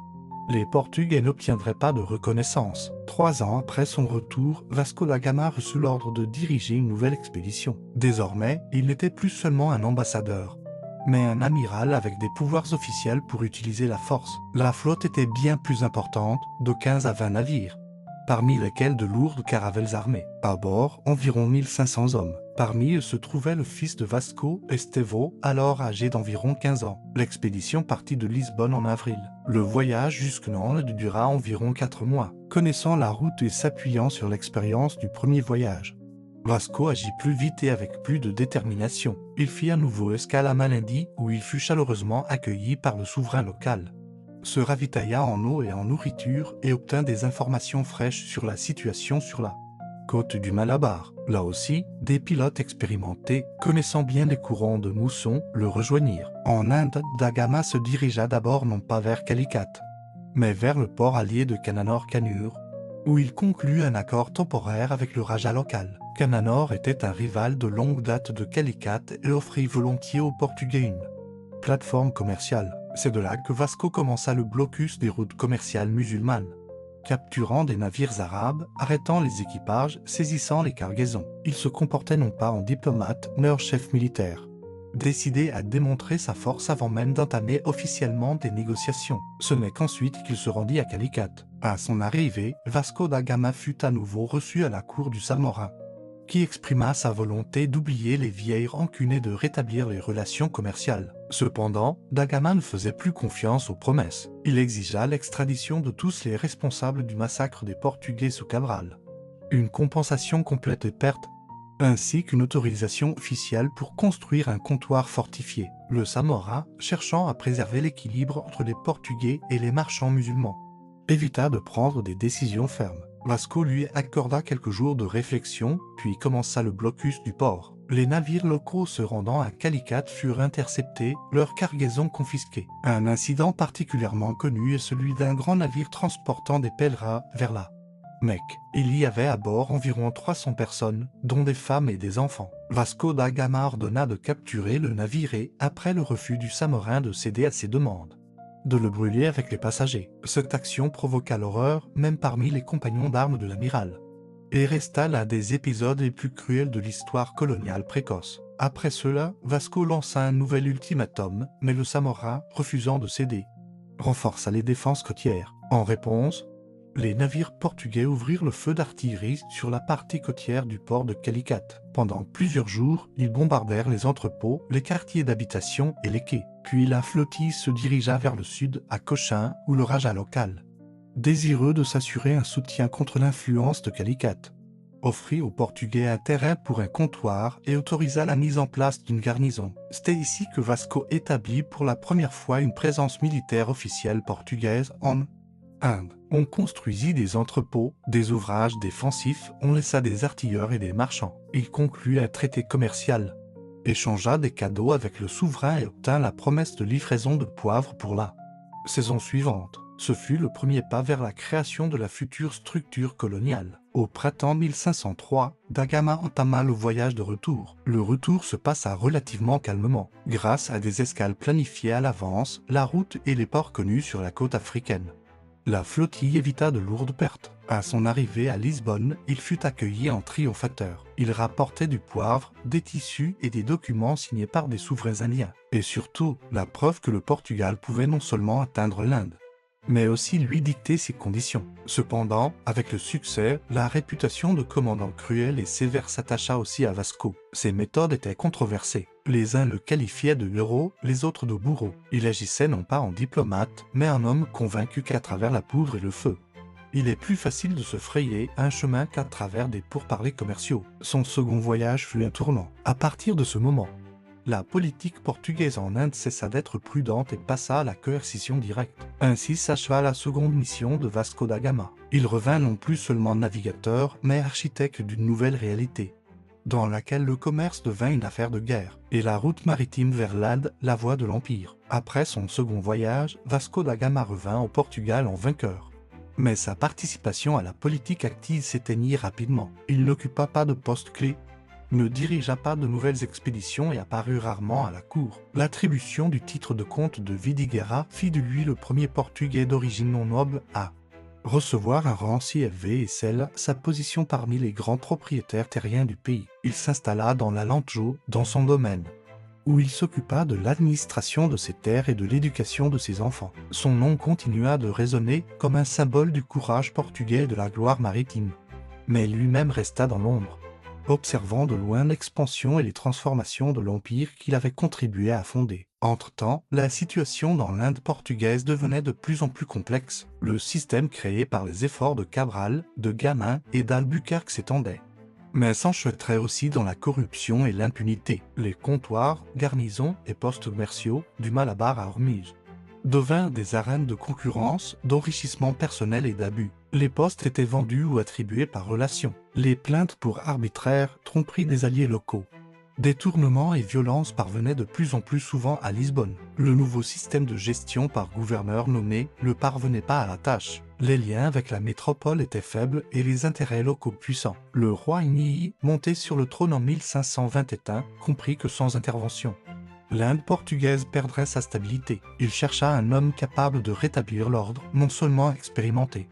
les Portugais n'obtiendraient pas de reconnaissance. 3 ans après son retour, Vasco da Gama reçut l'ordre de diriger une nouvelle expédition. Désormais, il n'était plus seulement un ambassadeur, mais un amiral avec des pouvoirs officiels pour utiliser la force. La flotte était bien plus importante, de 15 à 20 navires, parmi lesquels de lourdes caravelles armées. À bord, environ 1500 hommes. Parmi eux se trouvait le fils de Vasco, Estevão, alors âgé d'environ 15 ans. L'expédition partit de Lisbonne en avril. Le voyage jusque Nantes dura environ 4 mois, connaissant la route et s'appuyant sur l'expérience du premier voyage. Vasco agit plus vite et avec plus de détermination. Il fit à nouveau escale à Malindi, où il fut chaleureusement accueilli par le souverain local. Se ravitailla en eau et en nourriture et obtint des informations fraîches sur la situation sur la côte du Malabar. Là aussi, des pilotes expérimentés, connaissant bien les courants de mousson, le rejoignirent. En Inde, Da Gama se dirigea d'abord non pas vers Calicut, mais vers le port allié de Cananor Canur, où il conclut un accord temporaire avec le Raja local. Cananor était un rival de longue date de Calicut et offrit volontiers aux Portugais une plateforme commerciale. C'est de là que Vasco commença le blocus des routes commerciales musulmanes, capturant des navires arabes, arrêtant les équipages, saisissant les cargaisons. Il se comportait non pas en diplomate, mais en chef militaire, décidé à démontrer sa force avant même d'entamer officiellement des négociations. Ce n'est qu'ensuite qu'il se rendit à Calicut. À son arrivée, Vasco da Gama fut à nouveau reçu à la cour du Samorin, qui exprima sa volonté d'oublier les vieilles rancunes et de rétablir les relations commerciales. Cependant, Da Gama ne faisait plus confiance aux promesses. Il exigea l'extradition de tous les responsables du massacre des Portugais sous Cabral, une compensation complète des pertes, ainsi qu'une autorisation officielle pour construire un comptoir fortifié. Le Samora, cherchant à préserver l'équilibre entre les Portugais et les marchands musulmans, évita de prendre des décisions fermes. Vasco lui accorda quelques jours de réflexion, puis commença le blocus du port. Les navires locaux se rendant à Calicut furent interceptés, leurs cargaisons confisquées. Un incident particulièrement connu est celui d'un grand navire transportant des pèlerins vers la Mecque. Il y avait à bord environ 300 personnes, dont des femmes et des enfants. Vasco da Gama ordonna de capturer le navire et, après le refus du Samorin de céder à ses demandes, de le brûler avec les passagers. Cette action provoqua l'horreur même parmi les compagnons d'armes de l'amiral, et resta l'un des épisodes les plus cruels de l'histoire coloniale précoce. Après cela, Vasco lança un nouvel ultimatum, mais le Samorin, refusant de céder, renforça les défenses côtières. En réponse, les navires portugais ouvrirent le feu d'artillerie sur la partie côtière du port de Calicut. Pendant plusieurs jours, ils bombardèrent les entrepôts, les quartiers d'habitation et les quais. Puis la flottille se dirigea vers le sud, à Cochin, où le Raja local, désireux de s'assurer un soutien contre l'influence de Calicut, offrit aux Portugais un terrain pour un comptoir et autorisa la mise en place d'une garnison. C'était ici que Vasco établit pour la première fois une présence militaire officielle portugaise en Inde. On construisit des entrepôts, des ouvrages défensifs, on laissa des artilleurs et des marchands. Il conclut un traité commercial, échangea des cadeaux avec le souverain et obtint la promesse de livraison de poivre pour la saison suivante. Ce fut le premier pas vers la création de la future structure coloniale. Au printemps 1503, Da Gama entama le voyage de retour. Le retour se passa relativement calmement. Grâce à des escales planifiées à l'avance, la route et les ports connus sur la côte africaine, la flottille évita de lourdes pertes. À son arrivée à Lisbonne, il fut accueilli en triomphateur. Il rapportait du poivre, des tissus et des documents signés par des souverains indiens. Et surtout, la preuve que le Portugal pouvait non seulement atteindre l'Inde, mais aussi lui dicter ses conditions. Cependant, avec le succès, la réputation de commandant cruel et sévère s'attacha aussi à Vasco. Ses méthodes étaient controversées. Les uns le qualifiaient de héros, les autres de bourreau. Il agissait non pas en diplomate, mais en homme convaincu qu'à travers la poudre et le feu, il est plus facile de se frayer un chemin qu'à travers des pourparlers commerciaux. Son second voyage fut un tournant. À partir de ce moment, la politique portugaise en Inde cessa d'être prudente et passa à la coercition directe. Ainsi s'acheva la seconde mission de Vasco da Gama. Il revint non plus seulement navigateur, mais architecte d'une nouvelle réalité, dans laquelle le commerce devint une affaire de guerre, et la route maritime vers l'Inde, la voie de l'Empire. Après son second voyage, Vasco da Gama revint au Portugal en vainqueur. Mais sa participation à la politique active s'éteignit rapidement. Il n'occupa pas de poste clé, ne dirigea pas de nouvelles expéditions et apparut rarement à la cour. L'attribution du titre de comte de Vidigueira fit de lui le premier Portugais d'origine non noble à recevoir un rang si élevé et scella sa position parmi les grands propriétaires terriens du pays. Il s'installa dans la Lanjo, dans son domaine, où il s'occupa de l'administration de ses terres et de l'éducation de ses enfants. Son nom continua de résonner comme un symbole du courage portugais et de la gloire maritime, mais lui-même resta dans l'ombre, observant de loin l'expansion et les transformations de l'empire qu'il avait contribué à fonder. Entre-temps, la situation dans l'Inde portugaise devenait de plus en plus complexe. Le système créé par les efforts de Cabral, de Gama et d'Albuquerque s'étendait, mais s'enchevêtrait aussi dans la corruption et l'impunité. Les comptoirs, garnisons et postes commerciaux, du Malabar à Ormuz, devinrent des arènes de concurrence, d'enrichissement personnel et d'abus. Les postes étaient vendus ou attribués par relation. Les plaintes pour arbitraire, tromperie des alliés locaux, détournements et violences parvenaient de plus en plus souvent à Lisbonne. Le nouveau système de gestion par gouverneur nommé ne parvenait pas à la tâche. Les liens avec la métropole étaient faibles et les intérêts locaux puissants. Le roi Inyi, monté sur le trône en 1521, comprit que sans intervention, l'Inde portugaise perdrait sa stabilité. Il chercha un homme capable de rétablir l'ordre, non seulement expérimenté,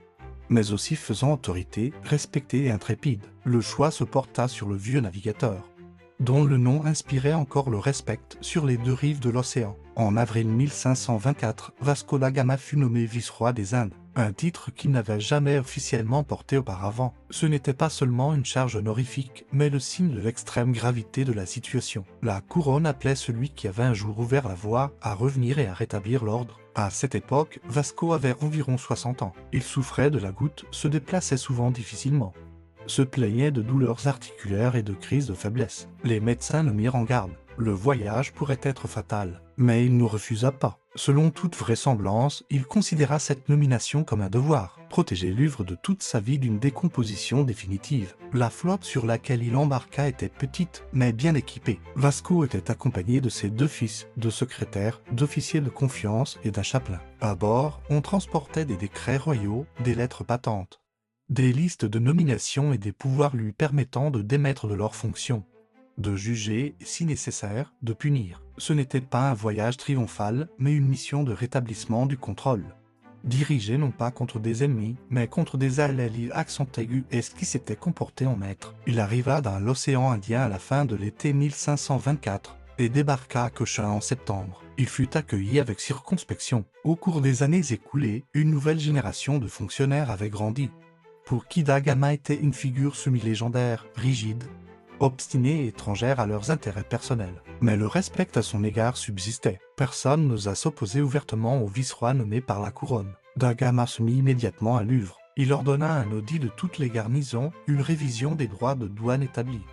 mais aussi faisant autorité, respecté et intrépide. Le choix se porta sur le vieux navigateur, dont le nom inspirait encore le respect sur les deux rives de l'océan. En avril 1524, Vasco da Gama fut nommé vice-roi des Indes, un titre qu'il n'avait jamais officiellement porté auparavant. Ce n'était pas seulement une charge honorifique, mais le signe de l'extrême gravité de la situation. La couronne appelait celui qui avait un jour ouvert la voie à revenir et à rétablir l'ordre. À cette époque, Vasco avait environ 60 ans. Il souffrait de la goutte, se déplaçait souvent difficilement, se plaignait de douleurs articulaires et de crises de faiblesse. Les médecins le mirent en garde. Le voyage pourrait être fatal, mais il ne refusa pas. Selon toute vraisemblance, il considéra cette nomination comme un devoir, protéger l'œuvre de toute sa vie d'une décomposition définitive. La flotte sur laquelle il embarqua était petite, mais bien équipée. Vasco était accompagné de ses 2 fils, de secrétaires, d'officiers de confiance et d'un chapelain. À bord, on transportait des décrets royaux, des lettres patentes, des listes de nominations et des pouvoirs lui permettant de démettre de leurs fonctions, de juger et, si nécessaire, de punir. Ce n'était pas un voyage triomphal, mais une mission de rétablissement du contrôle, dirigée non pas contre des ennemis, mais contre des alliés. Accent aigu et ce qui s'était comporté en maître. Il arriva dans l'océan Indien à la fin de l'été 1524 et débarqua à Cochin en septembre. Il fut accueilli avec circonspection. Au cours des années écoulées, une nouvelle génération de fonctionnaires avait grandi, pour qui da Gama était une figure semi-légendaire, rigide, obstinée et étrangère à leurs intérêts personnels. Mais le respect à son égard subsistait. Personne n'osa s'opposer ouvertement au vice-roi nommé par la couronne. Da Gama se mit immédiatement à l'œuvre. Il ordonna un audit de toutes les garnisons, une révision des droits de douane établis,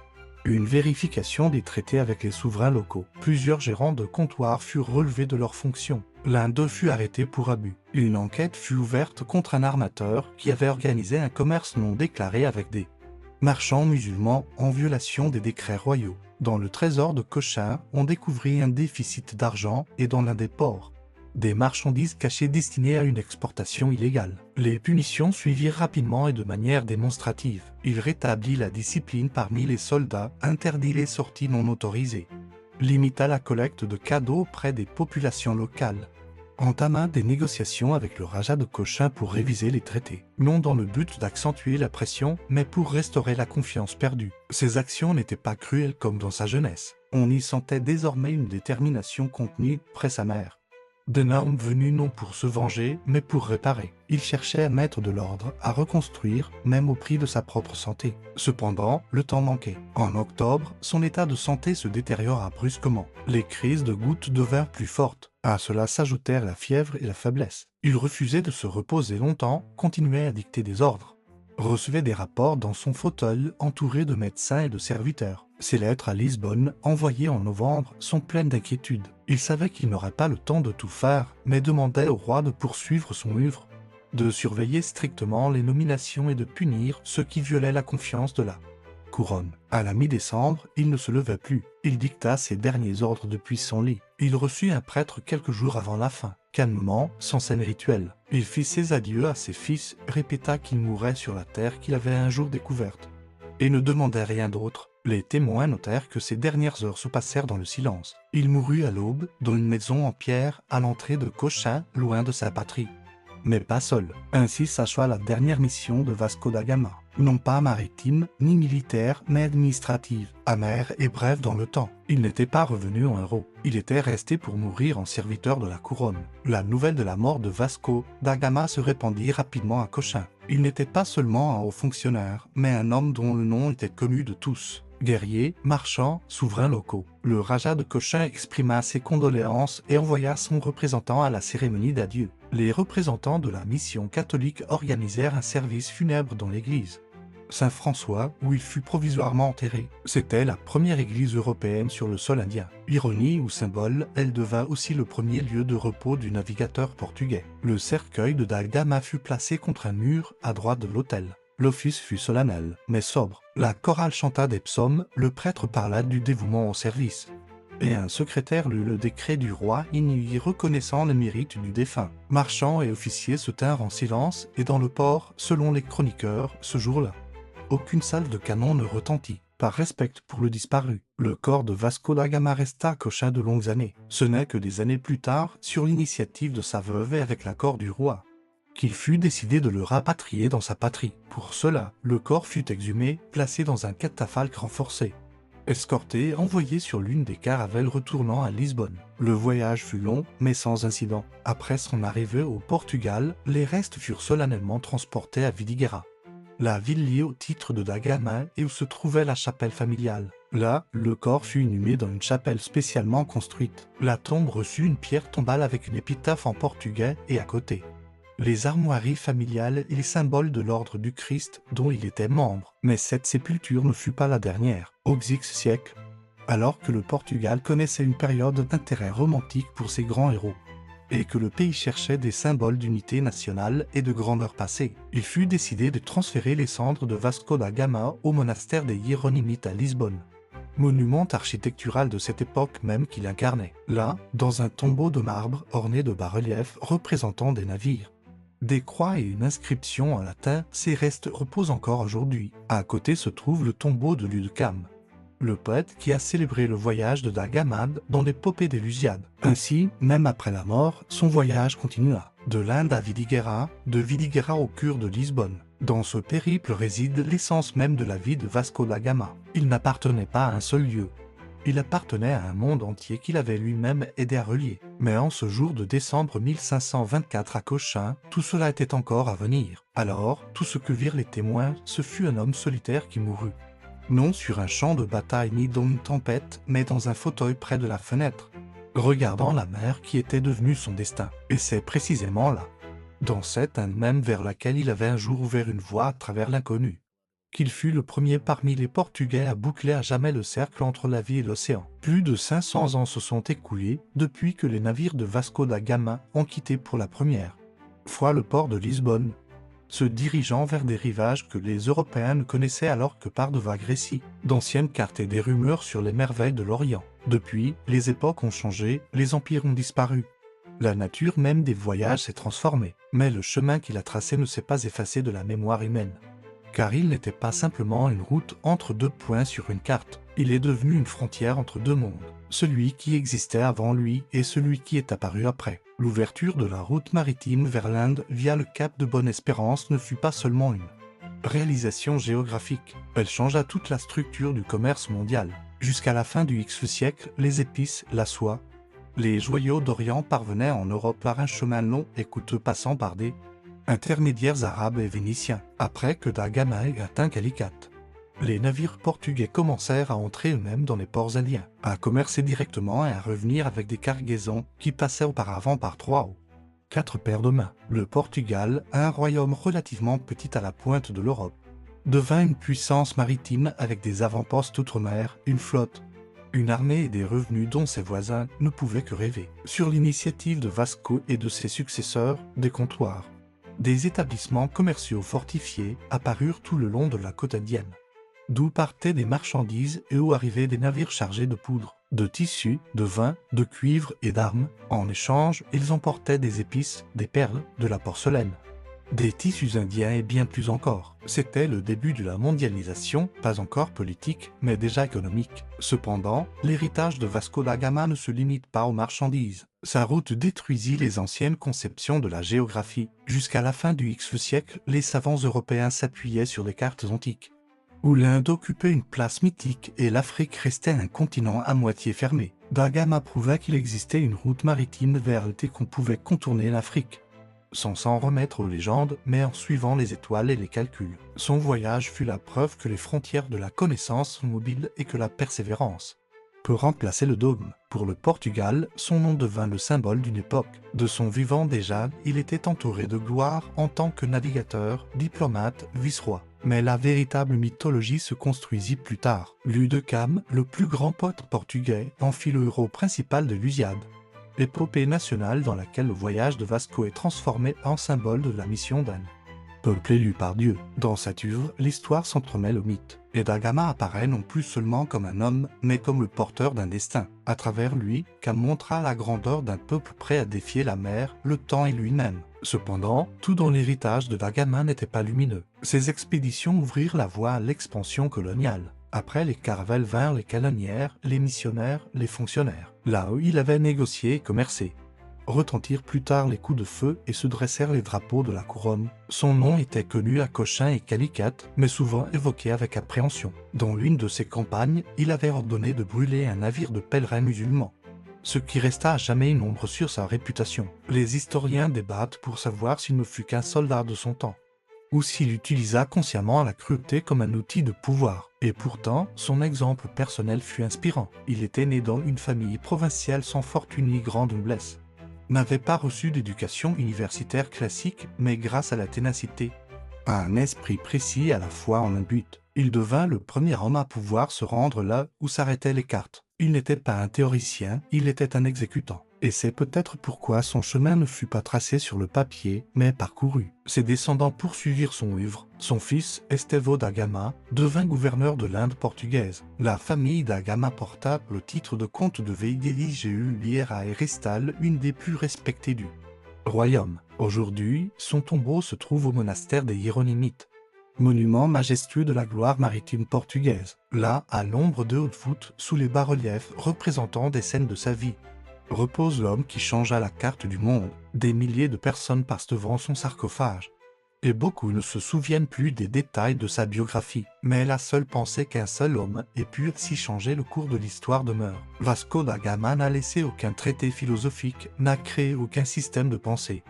une vérification des traités avec les souverains locaux. Plusieurs gérants de comptoirs furent relevés de leurs fonctions. L'un d'eux fut arrêté pour abus. Une enquête fut ouverte contre un armateur qui avait organisé un commerce non déclaré avec des marchands musulmans en violation des décrets royaux. Dans le trésor de Cochin, on découvrit un déficit d'argent et dans l'un des ports, des marchandises cachées destinées à une exportation illégale. Les punitions suivirent rapidement et de manière démonstrative. Il rétablit la discipline parmi les soldats, interdit les sorties non autorisées, limita la collecte de cadeaux auprès des populations locales, entama des négociations avec le Raja de Cochin pour réviser les traités, non dans le but d'accentuer la pression, mais pour restaurer la confiance perdue. Ses actions n'étaient pas cruelles comme dans sa jeunesse. On y sentait désormais une détermination contenue près sa mère, d'un homme venu non pour se venger, mais pour réparer. Il cherchait à mettre de l'ordre, à reconstruire, même au prix de sa propre santé. Cependant, le temps manquait. En octobre, son état de santé se détériora brusquement. Les crises de gouttes devinrent plus fortes. À cela s'ajoutèrent la fièvre et la faiblesse. Il refusait de se reposer longtemps, continuait à dicter des ordres, recevait des rapports dans son fauteuil entouré de médecins et de serviteurs. Ses lettres à Lisbonne, envoyées en novembre, sont pleines d'inquiétude. Il savait qu'il n'aurait pas le temps de tout faire, mais demandait au roi de poursuivre son œuvre, de surveiller strictement les nominations et de punir ceux qui violaient la confiance de la couronne. À la mi-décembre, il ne se levait plus. Il dicta ses derniers ordres depuis son lit. Il reçut un prêtre quelques jours avant la fin. Calmement, sans scène rituelle, il fit ses adieux à ses fils, répéta qu'il mourrait sur la terre qu'il avait un jour découverte, et ne demandait rien d'autre. Les témoins notèrent que ses dernières heures se passèrent dans le silence. Il mourut à l'aube, dans une maison en pierre, à l'entrée de Cochin, loin de sa patrie. Mais pas seul. Ainsi s'acheva la dernière mission de Vasco da Gama. Non pas maritime, ni militaire, mais administrative, amère et brève dans le temps. Il n'était pas revenu en héros. Il était resté pour mourir en serviteur de la couronne. La nouvelle de la mort de Vasco da Gama se répandit rapidement à Cochin. Il n'était pas seulement un haut fonctionnaire, mais un homme dont le nom était connu de tous. Guerriers, marchands, souverains locaux, le Raja de Cochin exprima ses condoléances et envoya son représentant à la cérémonie d'adieu. Les représentants de la mission catholique organisèrent un service funèbre dans l'église Saint-François, où il fut provisoirement enterré. C'était la première église européenne sur le sol indien. Ironie ou symbole, elle devint aussi le premier lieu de repos du navigateur portugais. Le cercueil de Da Gama fut placé contre un mur à droite de l'autel. L'office fut solennel, mais sobre. La chorale chanta des psaumes, le prêtre parla du dévouement au service. Et un secrétaire lut le décret du roi y reconnaissant le mérite du défunt. Marchands et officiers se tinrent en silence et dans le port, selon les chroniqueurs, ce jour-là, aucune salve de canon ne retentit. Par respect pour le disparu, le corps de Vasco da Gama resta à Cochin de longues années. Ce n'est que des années plus tard, sur l'initiative de sa veuve et avec l'accord du roi, qu'il fut décidé de le rapatrier dans sa patrie. Pour cela, le corps fut exhumé, placé dans un catafalque renforcé, escorté, envoyé sur l'une des caravelles retournant à Lisbonne. Le voyage fut long, mais sans incident. Après son arrivée au Portugal, les restes furent solennellement transportés à Vidigueira, la ville liée au titre de Da Gama et où se trouvait la chapelle familiale. Là, le corps fut inhumé dans une chapelle spécialement construite. La tombe reçut une pierre tombale avec une épitaphe en portugais et à côté, les armoiries familiales et les symboles de l'ordre du Christ dont il était membre. Mais cette sépulture ne fut pas la dernière. Au XIe siècle, alors que le Portugal connaissait une période d'intérêt romantique pour ses grands héros, et que le pays cherchait des symboles d'unité nationale et de grandeur passée, il fut décidé de transférer les cendres de Vasco da Gama au monastère des Hiéronymites à Lisbonne, monument architectural de cette époque même qu'il incarnait. Là, dans un tombeau de marbre orné de bas-reliefs représentant des navires, des croix et une inscription en latin, ces restes reposent encore aujourd'hui. À côté se trouve le tombeau de Ludcam, le poète qui a célébré le voyage de Da Gama dans l'épopée des Lusiades. Ainsi, même après la mort, son voyage continua, de l'Inde à Vidigueira, de Vidigueira au cœur de Lisbonne. Dans ce périple réside l'essence même de la vie de Vasco da Gama. Il n'appartenait pas à un seul lieu. Il appartenait à un monde entier qu'il avait lui-même aidé à relier. Mais en ce jour de décembre 1524 à Cochin, tout cela était encore à venir. Alors, tout ce que virent les témoins, ce fut un homme solitaire qui mourut. Non sur un champ de bataille ni dans une tempête, mais dans un fauteuil près de la fenêtre, regardant la mer qui était devenue son destin. Et c'est précisément là, dans cette Inde même vers laquelle il avait un jour ouvert une voie à travers l'inconnu, qu'il fut le premier parmi les Portugais à boucler à jamais le cercle entre la vie et l'océan. Plus de 500 ans se sont écoulés depuis que les navires de Vasco da Gama ont quitté pour la première fois le port de Lisbonne, se dirigeant vers des rivages que les Européens ne connaissaient alors que par de vagues récits, d'anciennes cartes et des rumeurs sur les merveilles de l'Orient. Depuis, les époques ont changé, les empires ont disparu. La nature même des voyages s'est transformée, mais le chemin qu'il a tracé ne s'est pas effacé de la mémoire humaine. Car il n'était pas simplement une route entre deux points sur une carte, il est devenu une frontière entre deux mondes, celui qui existait avant lui et celui qui est apparu après. L'ouverture de la route maritime vers l'Inde via le cap de Bonne-Espérance ne fut pas seulement une réalisation géographique, elle changea toute la structure du commerce mondial. Jusqu'à la fin du Xe siècle, les épices, la soie, les joyaux d'Orient parvenaient en Europe par un chemin long et coûteux passant par des intermédiaires arabes et vénitiens. Après que Da Gama ait atteint Calicut, les navires portugais commencèrent à entrer eux-mêmes dans les ports indiens, à commercer directement et à revenir avec des cargaisons qui passaient auparavant par 3 ou 4 paires de mains. Le Portugal, un royaume relativement petit à la pointe de l'Europe, devint une puissance maritime avec des avant-postes outre-mer, une flotte, une armée et des revenus dont ses voisins ne pouvaient que rêver. Sur l'initiative de Vasco et de ses successeurs, des comptoirs, des établissements commerciaux fortifiés apparurent tout le long de la côte indienne, d'où partaient des marchandises et où arrivaient des navires chargés de poudre, de tissus, de vin, de cuivre et d'armes. En échange, ils emportaient des épices, des perles, de la porcelaine, des tissus indiens et bien plus encore. C'était le début de la mondialisation, pas encore politique, mais déjà économique. Cependant, l'héritage de Vasco da Gama ne se limite pas aux marchandises. Sa route détruisit les anciennes conceptions de la géographie. Jusqu'à la fin du Xe siècle, les savants européens s'appuyaient sur les cartes antiques, où l'Inde occupait une place mythique et l'Afrique restait un continent à moitié fermé. Da Gama prouva qu'il existait une route maritime vers le thé qu'on pouvait contourner l'Afrique, sans s'en remettre aux légendes, mais en suivant les étoiles et les calculs. Son voyage fut la preuve que les frontières de la connaissance sont mobiles et que la persévérance peut remplacer le dogme. Pour le Portugal, son nom devint le symbole d'une époque. De son vivant déjà, il était entouré de gloire en tant que navigateur, diplomate, vice-roi. Mais la véritable mythologie se construisit plus tard. Ludecam, le plus grand poète portugais, en fit le héros principal de l'Usiade, épopée nationale dans laquelle le voyage de Vasco est transformé en symbole de la mission d'un peuple élu par Dieu. Dans cette œuvre, l'histoire s'entremêle au mythe, et Da Gama apparaît non plus seulement comme un homme, mais comme le porteur d'un destin. À travers lui, Cam montra la grandeur d'un peuple prêt à défier la mer, le temps et lui-même. Cependant, tout dans l'héritage de Da Gama n'était pas lumineux. Ses expéditions ouvrirent la voie à l'expansion coloniale. Après les caravelles vinrent les canonnières, les missionnaires, les fonctionnaires. Là où il avait négocié et commercé, retentirent plus tard les coups de feu et se dressèrent les drapeaux de la couronne. Son nom était connu à Cochin et Calicut, mais souvent évoqué avec appréhension. Dans l'une de ses campagnes, il avait ordonné de brûler un navire de pèlerins musulmans, ce qui resta à jamais une ombre sur sa réputation. Les historiens débattent pour savoir s'il ne fut qu'un soldat de son temps, ou s'il utilisa consciemment la cruauté comme un outil de pouvoir. Et pourtant, son exemple personnel fut inspirant. Il était né dans une famille provinciale sans fortune ni grande noblesse, n'avait pas reçu d'éducation universitaire classique, mais grâce à la ténacité, à un esprit précis à la fois en un but, il devint le premier homme à pouvoir se rendre là où s'arrêtaient les cartes. Il n'était pas un théoricien, il était un exécutant. Et c'est peut-être pourquoi son chemin ne fut pas tracé sur le papier, mais parcouru. Ses descendants poursuivirent son œuvre. Son fils, Estevão da Gama, devint gouverneur de l'Inde portugaise. La famille da Gama porta le titre de comte de Veiga et Ristal, une des plus respectées du royaume. Aujourd'hui, son tombeau se trouve au monastère des Hiéronymites, monument majestueux de la gloire maritime portugaise. Là, à l'ombre de haute-voûte, sous les bas-reliefs représentant des scènes de sa vie, repose l'homme qui changea la carte du monde. Des milliers de personnes passent devant son sarcophage, et beaucoup ne se souviennent plus des détails de sa biographie. Mais la seule pensée qu'un seul homme ait pu si changer le cours de l'histoire demeure. Vasco da Gama n'a laissé aucun traité philosophique, n'a créé aucun système de pensée.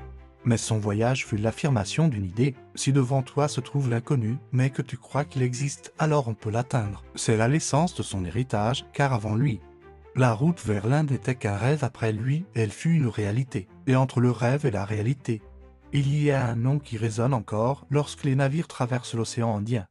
Mais son voyage fut l'affirmation d'une idée. Si devant toi se trouve l'inconnu, mais que tu crois qu'il existe, alors on peut l'atteindre. C'est là l'essence de son héritage, car avant lui, la route vers l'Inde n'était qu'un rêve, après lui, elle fut une réalité. Et entre le rêve et la réalité, il y a un nom qui résonne encore lorsque les navires traversent l'océan Indien.